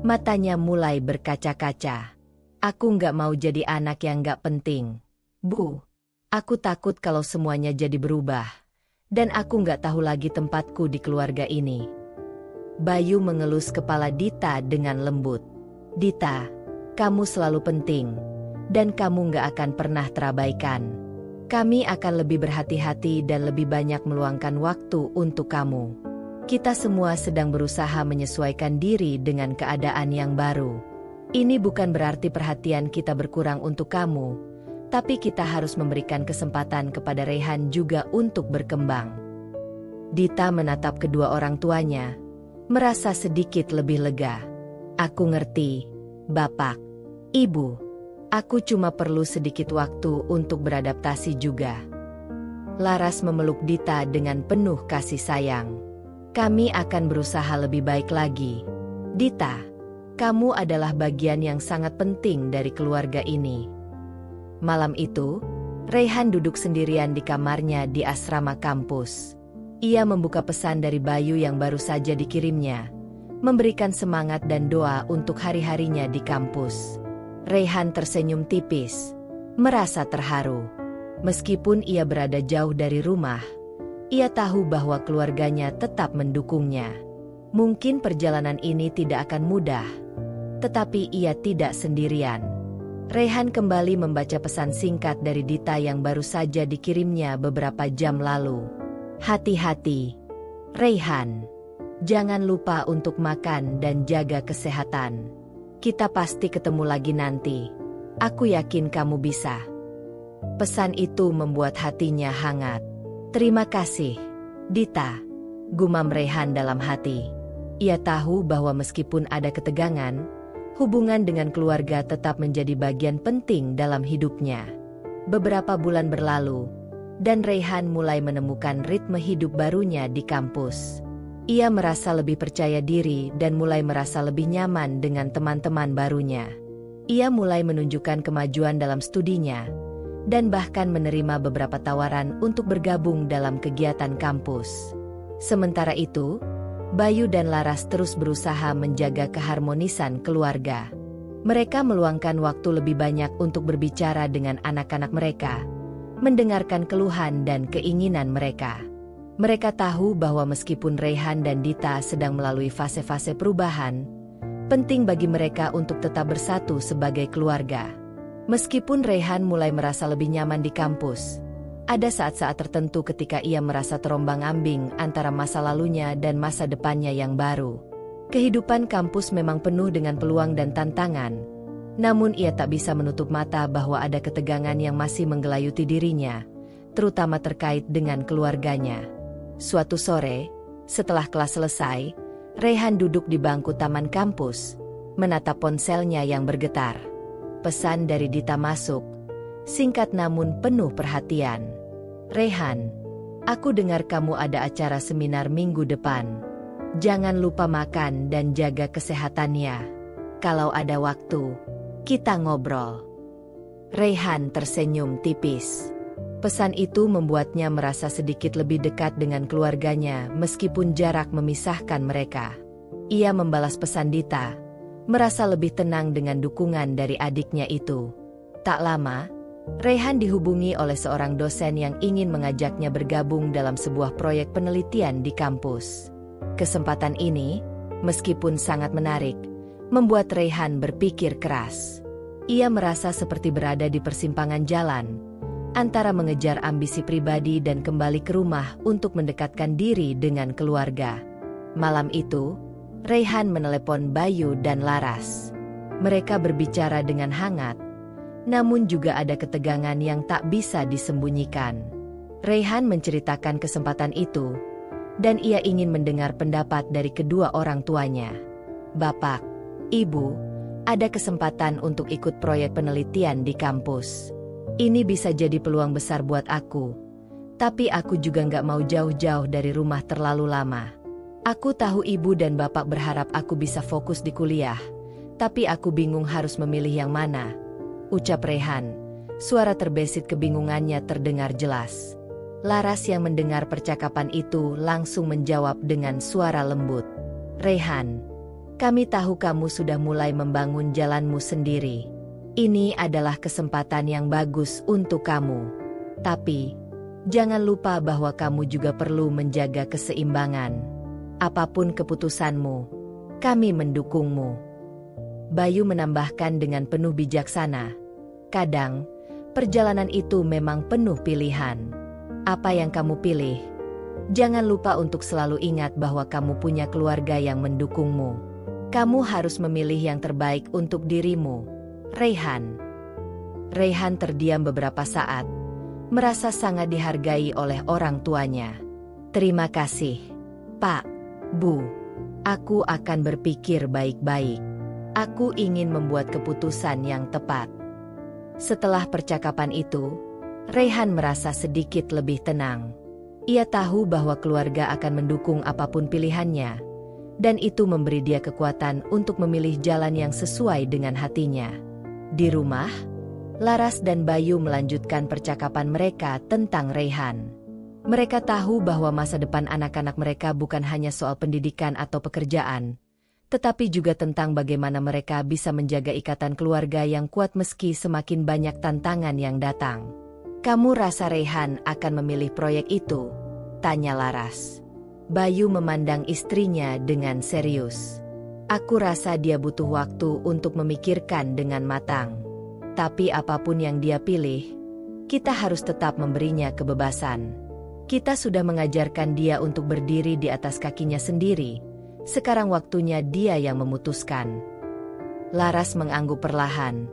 Matanya mulai berkaca-kaca. "Aku nggak mau jadi anak yang nggak penting, Bu. Aku takut kalau semuanya jadi berubah. Dan aku nggak tahu lagi tempatku di keluarga ini." Bayu mengelus kepala Dita dengan lembut. "Dita, kamu selalu penting, dan kamu nggak akan pernah terabaikan. Kami akan lebih berhati-hati dan lebih banyak meluangkan waktu untuk kamu. Kita semua sedang berusaha menyesuaikan diri dengan keadaan yang baru. Ini bukan berarti perhatian kita berkurang untuk kamu, tapi kita harus memberikan kesempatan kepada Raihan juga untuk berkembang." Dita menatap kedua orang tuanya, merasa sedikit lebih lega. "Aku ngerti, Bapak, Ibu. Aku cuma perlu sedikit waktu untuk beradaptasi juga." Laras memeluk Dita dengan penuh kasih sayang. "Kami akan berusaha lebih baik lagi. Dita, kamu adalah bagian yang sangat penting dari keluarga ini." Malam itu, Raihan duduk sendirian di kamarnya di asrama kampus. Ia membuka pesan dari Bayu yang baru saja dikirimnya, memberikan semangat dan doa untuk hari-harinya di kampus. Raihan tersenyum tipis, merasa terharu. Meskipun ia berada jauh dari rumah, ia tahu bahwa keluarganya tetap mendukungnya. Mungkin perjalanan ini tidak akan mudah, tetapi ia tidak sendirian. Raihan kembali membaca pesan singkat dari Dita yang baru saja dikirimnya beberapa jam lalu. "Hati-hati, Raihan. Jangan lupa untuk makan dan jaga kesehatan. Kita pasti ketemu lagi nanti. Aku yakin kamu bisa. Pesan itu membuat hatinya hangat. Terima kasih, Dita, gumam Rehan dalam hati. Ia tahu bahwa meskipun ada ketegangan, hubungan dengan keluarga tetap menjadi bagian penting dalam hidupnya. Beberapa bulan berlalu, dan Rehan mulai menemukan ritme hidup barunya di kampus. Ia merasa lebih percaya diri dan mulai merasa lebih nyaman dengan teman-teman barunya. Ia mulai menunjukkan kemajuan dalam studinya, dan bahkan menerima beberapa tawaran untuk bergabung dalam kegiatan kampus. Sementara itu, Bayu dan Laras terus berusaha menjaga keharmonisan keluarga. Mereka meluangkan waktu lebih banyak untuk berbicara dengan anak-anak mereka, mendengarkan keluhan dan keinginan mereka. Mereka tahu bahwa meskipun Rehan dan Dita sedang melalui fase-fase perubahan, penting bagi mereka untuk tetap bersatu sebagai keluarga. Meskipun Rehan mulai merasa lebih nyaman di kampus, ada saat-saat tertentu ketika ia merasa terombang-ambing antara masa lalunya dan masa depannya yang baru. Kehidupan kampus memang penuh dengan peluang dan tantangan, namun ia tak bisa menutup mata bahwa ada ketegangan yang masih menggelayuti dirinya, terutama terkait dengan keluarganya. Suatu sore, setelah kelas selesai, Rehan duduk di bangku taman kampus, menatap ponselnya yang bergetar. Pesan dari Dita masuk, singkat namun penuh perhatian. Rehan, aku dengar kamu ada acara seminar minggu depan. Jangan lupa makan dan jaga kesehatannya. Kalau ada waktu, kita ngobrol. Rehan tersenyum tipis. Pesan itu membuatnya merasa sedikit lebih dekat dengan keluarganya meskipun jarak memisahkan mereka. Ia membalas pesan Dita, merasa lebih tenang dengan dukungan dari adiknya itu. Tak lama, Rehan dihubungi oleh seorang dosen yang ingin mengajaknya bergabung dalam sebuah proyek penelitian di kampus. Kesempatan ini, meskipun sangat menarik, membuat Rehan berpikir keras. Ia merasa seperti berada di persimpangan jalan antara mengejar ambisi pribadi dan kembali ke rumah untuk mendekatkan diri dengan keluarga. Malam itu, Rehan menelepon Bayu dan Laras. Mereka berbicara dengan hangat, namun juga ada ketegangan yang tak bisa disembunyikan. Rehan menceritakan kesempatan itu, dan ia ingin mendengar pendapat dari kedua orang tuanya. Bapak, Ibu, ada kesempatan untuk ikut proyek penelitian di kampus. Ini bisa jadi peluang besar buat aku, tapi aku juga nggak mau jauh-jauh dari rumah terlalu lama. Aku tahu ibu dan bapak berharap aku bisa fokus di kuliah, tapi aku bingung harus memilih yang mana, ucap Rehan. Suara terbesit kebingungannya terdengar jelas. Laras yang mendengar percakapan itu langsung menjawab dengan suara lembut. Rehan, kami tahu kamu sudah mulai membangun jalanmu sendiri. Ini adalah kesempatan yang bagus untuk kamu. Tapi, jangan lupa bahwa kamu juga perlu menjaga keseimbangan. Apapun keputusanmu, kami mendukungmu. Bayu menambahkan dengan penuh bijaksana. Kadang, perjalanan itu memang penuh pilihan. Apa yang kamu pilih? Jangan lupa untuk selalu ingat bahwa kamu punya keluarga yang mendukungmu. Kamu harus memilih yang terbaik untuk dirimu. Rehan. Rehan terdiam beberapa saat, merasa sangat dihargai oleh orang tuanya. Terima kasih, Pak, Bu. Aku akan berpikir baik-baik. Aku ingin membuat keputusan yang tepat. Setelah percakapan itu, Rehan merasa sedikit lebih tenang. Ia tahu bahwa keluarga akan mendukung apapun pilihannya, dan itu memberi dia kekuatan untuk memilih jalan yang sesuai dengan hatinya. Di rumah, Laras dan Bayu melanjutkan percakapan mereka tentang Rehan. Mereka tahu bahwa masa depan anak-anak mereka bukan hanya soal pendidikan atau pekerjaan, tetapi juga tentang bagaimana mereka bisa menjaga ikatan keluarga yang kuat meski semakin banyak tantangan yang datang. Kamu rasa Rehan akan memilih proyek itu? Tanya Laras. Bayu memandang istrinya dengan serius. Aku rasa dia butuh waktu untuk memikirkan dengan matang. Tapi apapun yang dia pilih, kita harus tetap memberinya kebebasan. Kita sudah mengajarkan dia untuk berdiri di atas kakinya sendiri, Sekarang waktunya dia yang memutuskan. Laras mengangguk perlahan,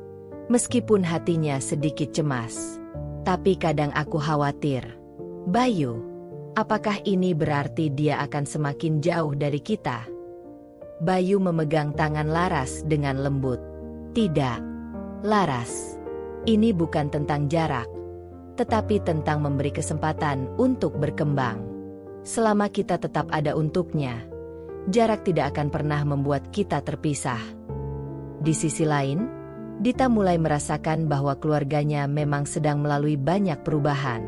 meskipun hatinya sedikit cemas. Tapi kadang aku khawatir. Bayu, apakah ini berarti dia akan semakin jauh dari kita? Bayu memegang tangan Laras dengan lembut. Tidak, Laras. Ini bukan tentang jarak, tetapi tentang memberi kesempatan untuk berkembang. Selama kita tetap ada untuknya, jarak tidak akan pernah membuat kita terpisah. Di sisi lain, Dita mulai merasakan bahwa keluarganya memang sedang melalui banyak perubahan.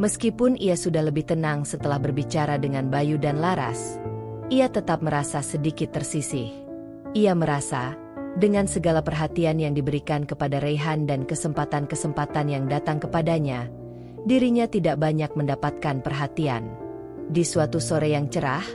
Meskipun ia sudah lebih tenang setelah berbicara dengan Bayu dan Laras, ia tetap merasa sedikit tersisih. Ia merasa, dengan segala perhatian yang diberikan kepada Raihan dan kesempatan-kesempatan yang datang kepadanya, dirinya tidak banyak mendapatkan perhatian. Di suatu sore yang cerah,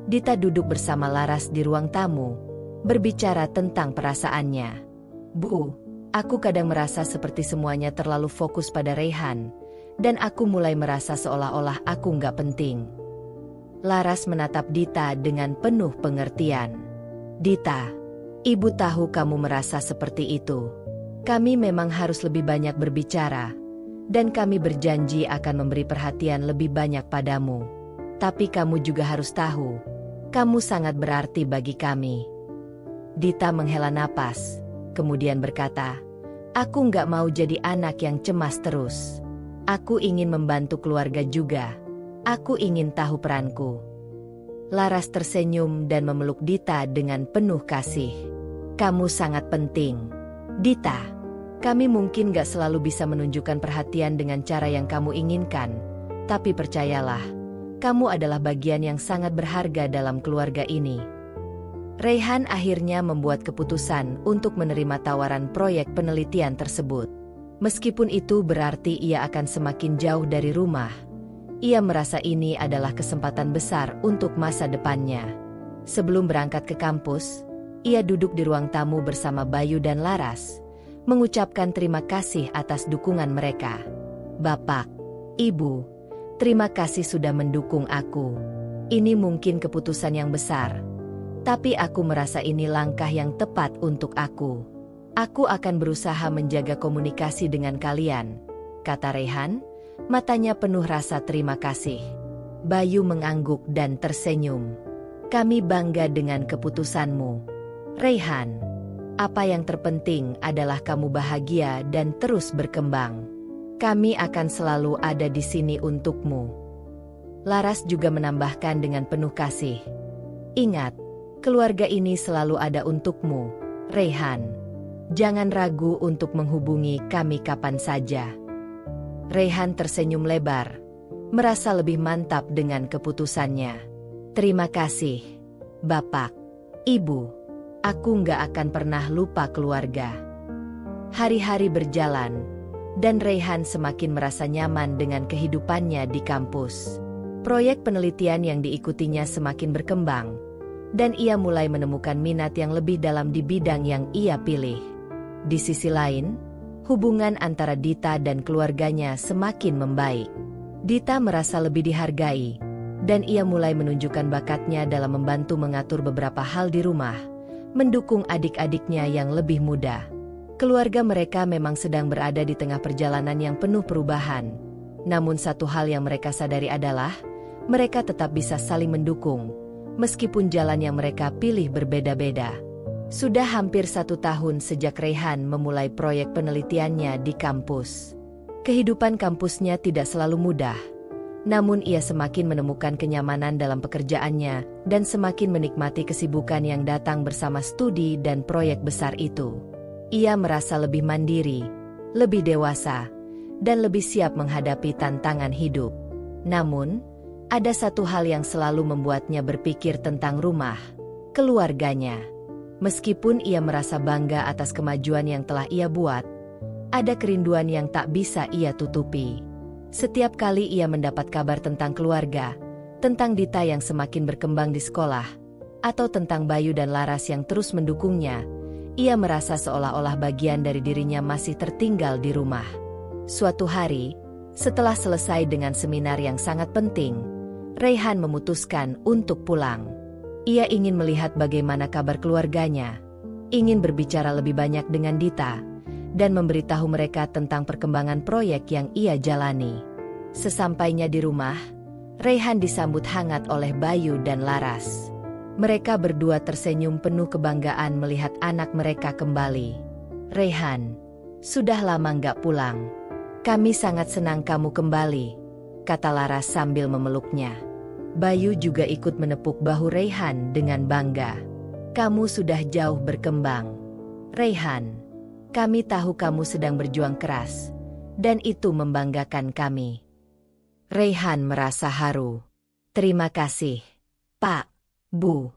Dita duduk bersama Laras di ruang tamu, berbicara tentang perasaannya. Bu, aku kadang merasa seperti semuanya terlalu fokus pada Raihan, dan aku mulai merasa seolah-olah aku nggak penting. Laras menatap Dita dengan penuh pengertian. Dita, ibu tahu kamu merasa seperti itu. Kami memang harus lebih banyak berbicara, dan kami berjanji akan memberi perhatian lebih banyak padamu. Tapi kamu juga harus tahu, kamu sangat berarti bagi kami. Dita menghela napas. Kemudian berkata, aku nggak mau jadi anak yang cemas terus. Aku ingin membantu keluarga juga. Aku ingin tahu peranku. Laras tersenyum dan memeluk Dita dengan penuh kasih. Kamu sangat penting. Dita, kami mungkin nggak selalu bisa menunjukkan perhatian dengan cara yang kamu inginkan. Tapi percayalah, kamu adalah bagian yang sangat berharga dalam keluarga ini. Raihan akhirnya membuat keputusan untuk menerima tawaran proyek penelitian tersebut. Meskipun itu berarti ia akan semakin jauh dari rumah, ia merasa ini adalah kesempatan besar untuk masa depannya. Sebelum berangkat ke kampus, ia duduk di ruang tamu bersama Bayu dan Laras, mengucapkan terima kasih atas dukungan mereka. Bapak, Ibu, terima kasih sudah mendukung aku. Ini mungkin keputusan yang besar, tapi aku merasa ini langkah yang tepat untuk aku. Aku akan berusaha menjaga komunikasi dengan kalian, kata Raihan, matanya penuh rasa terima kasih. Bayu mengangguk dan tersenyum. Kami bangga dengan keputusanmu. Raihan, apa yang terpenting adalah kamu bahagia dan terus berkembang. Kami akan selalu ada di sini untukmu. Laras juga menambahkan dengan penuh kasih. Ingat, keluarga ini selalu ada untukmu, Raihan. Jangan ragu untuk menghubungi kami kapan saja. Raihan tersenyum lebar, merasa lebih mantap dengan keputusannya. Terima kasih, Bapak, Ibu. Aku nggak akan pernah lupa keluarga. Hari-hari berjalan, dan Raihan semakin merasa nyaman dengan kehidupannya di kampus. Proyek penelitian yang diikutinya semakin berkembang, dan ia mulai menemukan minat yang lebih dalam di bidang yang ia pilih. Di sisi lain, hubungan antara Dita dan keluarganya semakin membaik. Dita merasa lebih dihargai, dan ia mulai menunjukkan bakatnya dalam membantu mengatur beberapa hal di rumah, mendukung adik-adiknya yang lebih muda. Keluarga mereka memang sedang berada di tengah perjalanan yang penuh perubahan. Namun satu hal yang mereka sadari adalah, mereka tetap bisa saling mendukung, meskipun jalan yang mereka pilih berbeda-beda. Sudah hampir 1 tahun sejak Raihan memulai proyek penelitiannya di kampus. Kehidupan kampusnya tidak selalu mudah, namun ia semakin menemukan kenyamanan dalam pekerjaannya dan semakin menikmati kesibukan yang datang bersama studi dan proyek besar itu. Ia merasa lebih mandiri, lebih dewasa, dan lebih siap menghadapi tantangan hidup. Namun, ada satu hal yang selalu membuatnya berpikir tentang rumah, keluarganya. Meskipun ia merasa bangga atas kemajuan yang telah ia buat, ada kerinduan yang tak bisa ia tutupi. Setiap kali ia mendapat kabar tentang keluarga, tentang Dita yang semakin berkembang di sekolah, atau tentang Bayu dan Laras yang terus mendukungnya, ia merasa seolah-olah bagian dari dirinya masih tertinggal di rumah. Suatu hari, setelah selesai dengan seminar yang sangat penting, Raihan memutuskan untuk pulang. Ia ingin melihat bagaimana kabar keluarganya, ingin berbicara lebih banyak dengan Dita, dan memberitahu mereka tentang perkembangan proyek yang ia jalani. Sesampainya di rumah, Raihan disambut hangat oleh Bayu dan Laras. Mereka berdua tersenyum penuh kebanggaan melihat anak mereka kembali. "Raihan, sudah lama nggak pulang. Kami sangat senang kamu kembali," kata Laras sambil memeluknya. Bayu juga ikut menepuk bahu Raihan dengan bangga. "Kamu sudah jauh berkembang, Raihan. Kami tahu kamu sedang berjuang keras, dan itu membanggakan kami." Raihan merasa haru. "Terima kasih, Pak, Bu.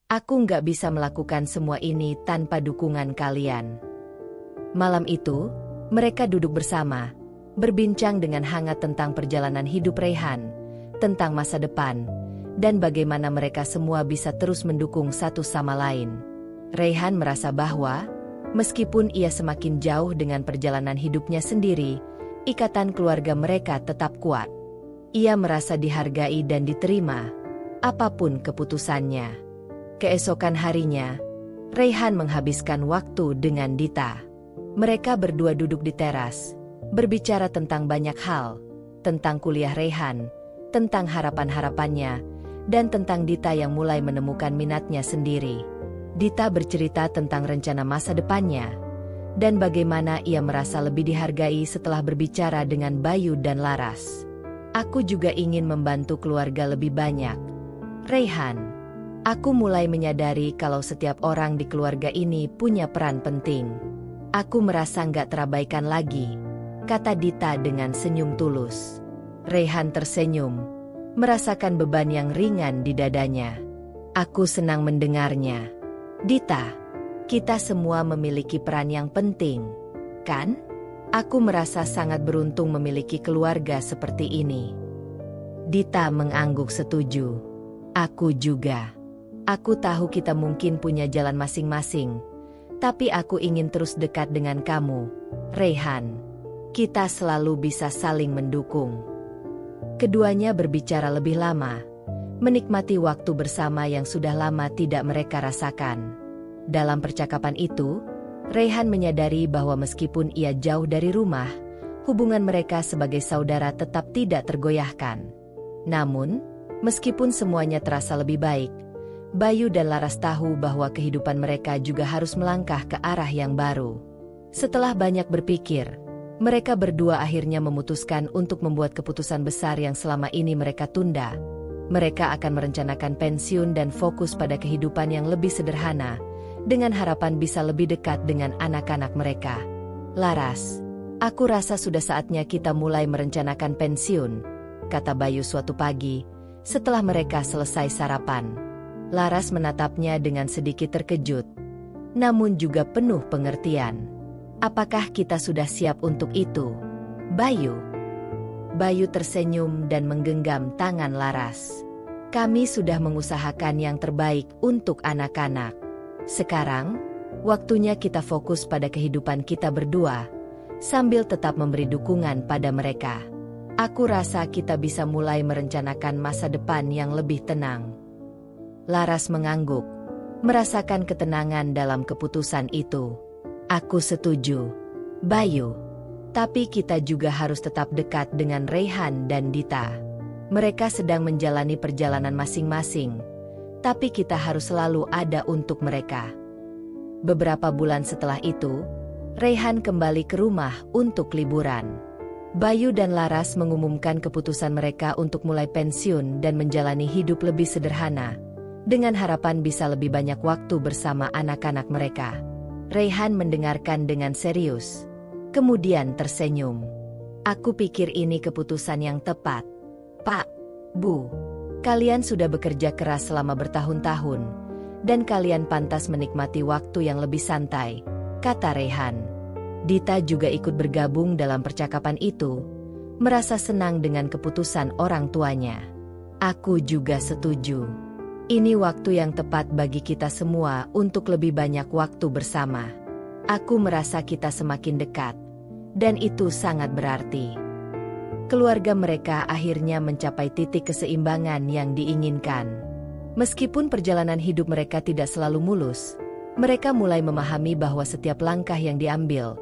Aku nggak bisa melakukan semua ini tanpa dukungan kalian." Malam itu, mereka duduk bersama, berbincang dengan hangat tentang perjalanan hidup Raihan, tentang masa depan, dan bagaimana mereka semua bisa terus mendukung satu sama lain. Raihan merasa bahwa, meskipun ia semakin jauh dengan perjalanan hidupnya sendiri, ikatan keluarga mereka tetap kuat. Ia merasa dihargai dan diterima, apapun keputusannya. Keesokan harinya, Raihan menghabiskan waktu dengan Dita. Mereka berdua duduk di teras, berbicara tentang banyak hal, tentang kuliah Raihan, tentang harapan-harapannya, dan tentang Dita yang mulai menemukan minatnya sendiri. Dita bercerita tentang rencana masa depannya, dan bagaimana ia merasa lebih dihargai setelah berbicara dengan Bayu dan Laras. "Aku juga ingin membantu keluarga lebih banyak, Raihan. Aku mulai menyadari kalau setiap orang di keluarga ini punya peran penting. Aku merasa nggak terabaikan lagi," kata Dita dengan senyum tulus. Raihan tersenyum, merasakan beban yang ringan di dadanya. "Aku senang mendengarnya, Dita. Kita semua memiliki peran yang penting, kan? Aku merasa sangat beruntung memiliki keluarga seperti ini." Dita mengangguk setuju. "Aku juga. Aku tahu kita mungkin punya jalan masing-masing, tapi aku ingin terus dekat dengan kamu, Raihan. Kita selalu bisa saling mendukung." Keduanya berbicara lebih lama, menikmati waktu bersama yang sudah lama tidak mereka rasakan. Dalam percakapan itu, Raihan menyadari bahwa meskipun ia jauh dari rumah, hubungan mereka sebagai saudara tetap tidak tergoyahkan. Namun, meskipun semuanya terasa lebih baik, Bayu dan Laras tahu bahwa kehidupan mereka juga harus melangkah ke arah yang baru. Setelah banyak berpikir, mereka berdua akhirnya memutuskan untuk membuat keputusan besar yang selama ini mereka tunda. Mereka akan merencanakan pensiun dan fokus pada kehidupan yang lebih sederhana, dengan harapan bisa lebih dekat dengan anak-anak mereka. "Laras, aku rasa sudah saatnya kita mulai merencanakan pensiun," kata Bayu suatu pagi, setelah mereka selesai sarapan. Laras menatapnya dengan sedikit terkejut, namun juga penuh pengertian. "Apakah kita sudah siap untuk itu, Bayu?" Bayu tersenyum dan menggenggam tangan Laras. "Kami sudah mengusahakan yang terbaik untuk anak-anak. Sekarang, waktunya kita fokus pada kehidupan kita berdua, sambil tetap memberi dukungan pada mereka. Aku rasa kita bisa mulai merencanakan masa depan yang lebih tenang." Laras mengangguk, merasakan ketenangan dalam keputusan itu. "Aku setuju, Bayu. Tapi kita juga harus tetap dekat dengan Raihan dan Dita. Mereka sedang menjalani perjalanan masing-masing, tapi kita harus selalu ada untuk mereka." Beberapa bulan setelah itu, Raihan kembali ke rumah untuk liburan. Bayu dan Laras mengumumkan keputusan mereka untuk mulai pensiun dan menjalani hidup lebih sederhana, dengan harapan bisa lebih banyak waktu bersama anak-anak mereka. Raihan mendengarkan dengan serius, kemudian tersenyum. "Aku pikir ini keputusan yang tepat, Pak, Bu. Kalian sudah bekerja keras selama bertahun-tahun, dan kalian pantas menikmati waktu yang lebih santai," kata Raihan. Dita juga ikut bergabung dalam percakapan itu, merasa senang dengan keputusan orang tuanya. "Aku juga setuju. Ini waktu yang tepat bagi kita semua untuk lebih banyak waktu bersama. Aku merasa kita semakin dekat, dan itu sangat berarti." Keluarga mereka akhirnya mencapai titik keseimbangan yang diinginkan. Meskipun perjalanan hidup mereka tidak selalu mulus, mereka mulai memahami bahwa setiap langkah yang diambil,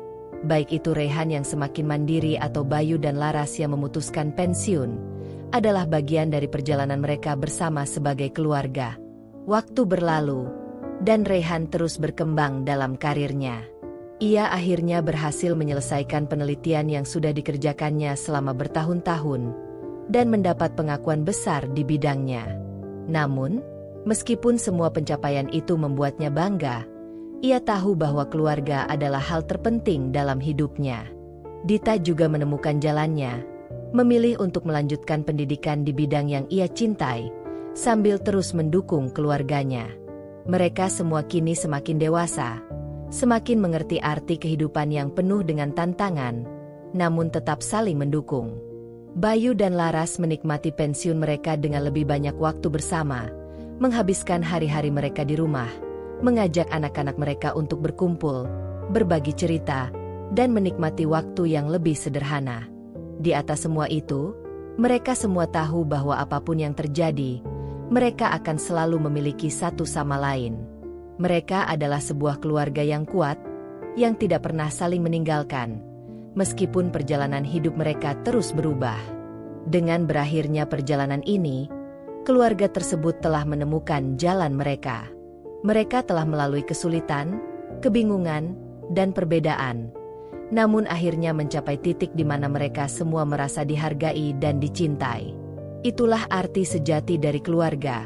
baik itu Rehan yang semakin mandiri atau Bayu dan Laras yang memutuskan pensiun, adalah bagian dari perjalanan mereka bersama sebagai keluarga. Waktu berlalu, dan Rehan terus berkembang dalam karirnya. Ia akhirnya berhasil menyelesaikan penelitian yang sudah dikerjakannya selama bertahun-tahun, dan mendapat pengakuan besar di bidangnya. Namun, meskipun semua pencapaian itu membuatnya bangga, ia tahu bahwa keluarga adalah hal terpenting dalam hidupnya. Dita juga menemukan jalannya, memilih untuk melanjutkan pendidikan di bidang yang ia cintai, sambil terus mendukung keluarganya. Mereka semua kini semakin dewasa, semakin mengerti arti kehidupan yang penuh dengan tantangan, namun tetap saling mendukung. Bayu dan Laras menikmati pensiun mereka dengan lebih banyak waktu bersama, menghabiskan hari-hari mereka di rumah, mengajak anak-anak mereka untuk berkumpul, berbagi cerita, dan menikmati waktu yang lebih sederhana. Di atas semua itu, mereka semua tahu bahwa apapun yang terjadi, mereka akan selalu memiliki satu sama lain. Mereka adalah sebuah keluarga yang kuat, yang tidak pernah saling meninggalkan, meskipun perjalanan hidup mereka terus berubah. Dengan berakhirnya perjalanan ini, keluarga tersebut telah menemukan jalan mereka. Mereka telah melalui kesulitan, kebingungan, dan perbedaan, namun akhirnya mencapai titik di mana mereka semua merasa dihargai dan dicintai. Itulah arti sejati dari keluarga,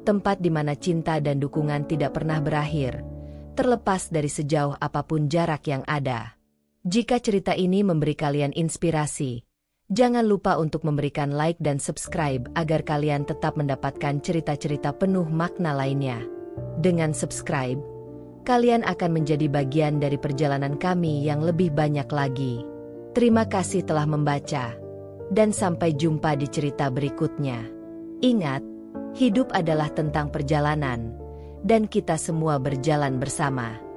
tempat di mana cinta dan dukungan tidak pernah berakhir, terlepas dari sejauh apapun jarak yang ada. Jika cerita ini memberi kalian inspirasi, jangan lupa untuk memberikan like dan subscribe agar kalian tetap mendapatkan cerita-cerita penuh makna lainnya. Dengan subscribe, kalian akan menjadi bagian dari perjalanan kami yang lebih banyak lagi. Terima kasih telah membaca, dan sampai jumpa di cerita berikutnya. Ingat, hidup adalah tentang perjalanan, dan kita semua berjalan bersama.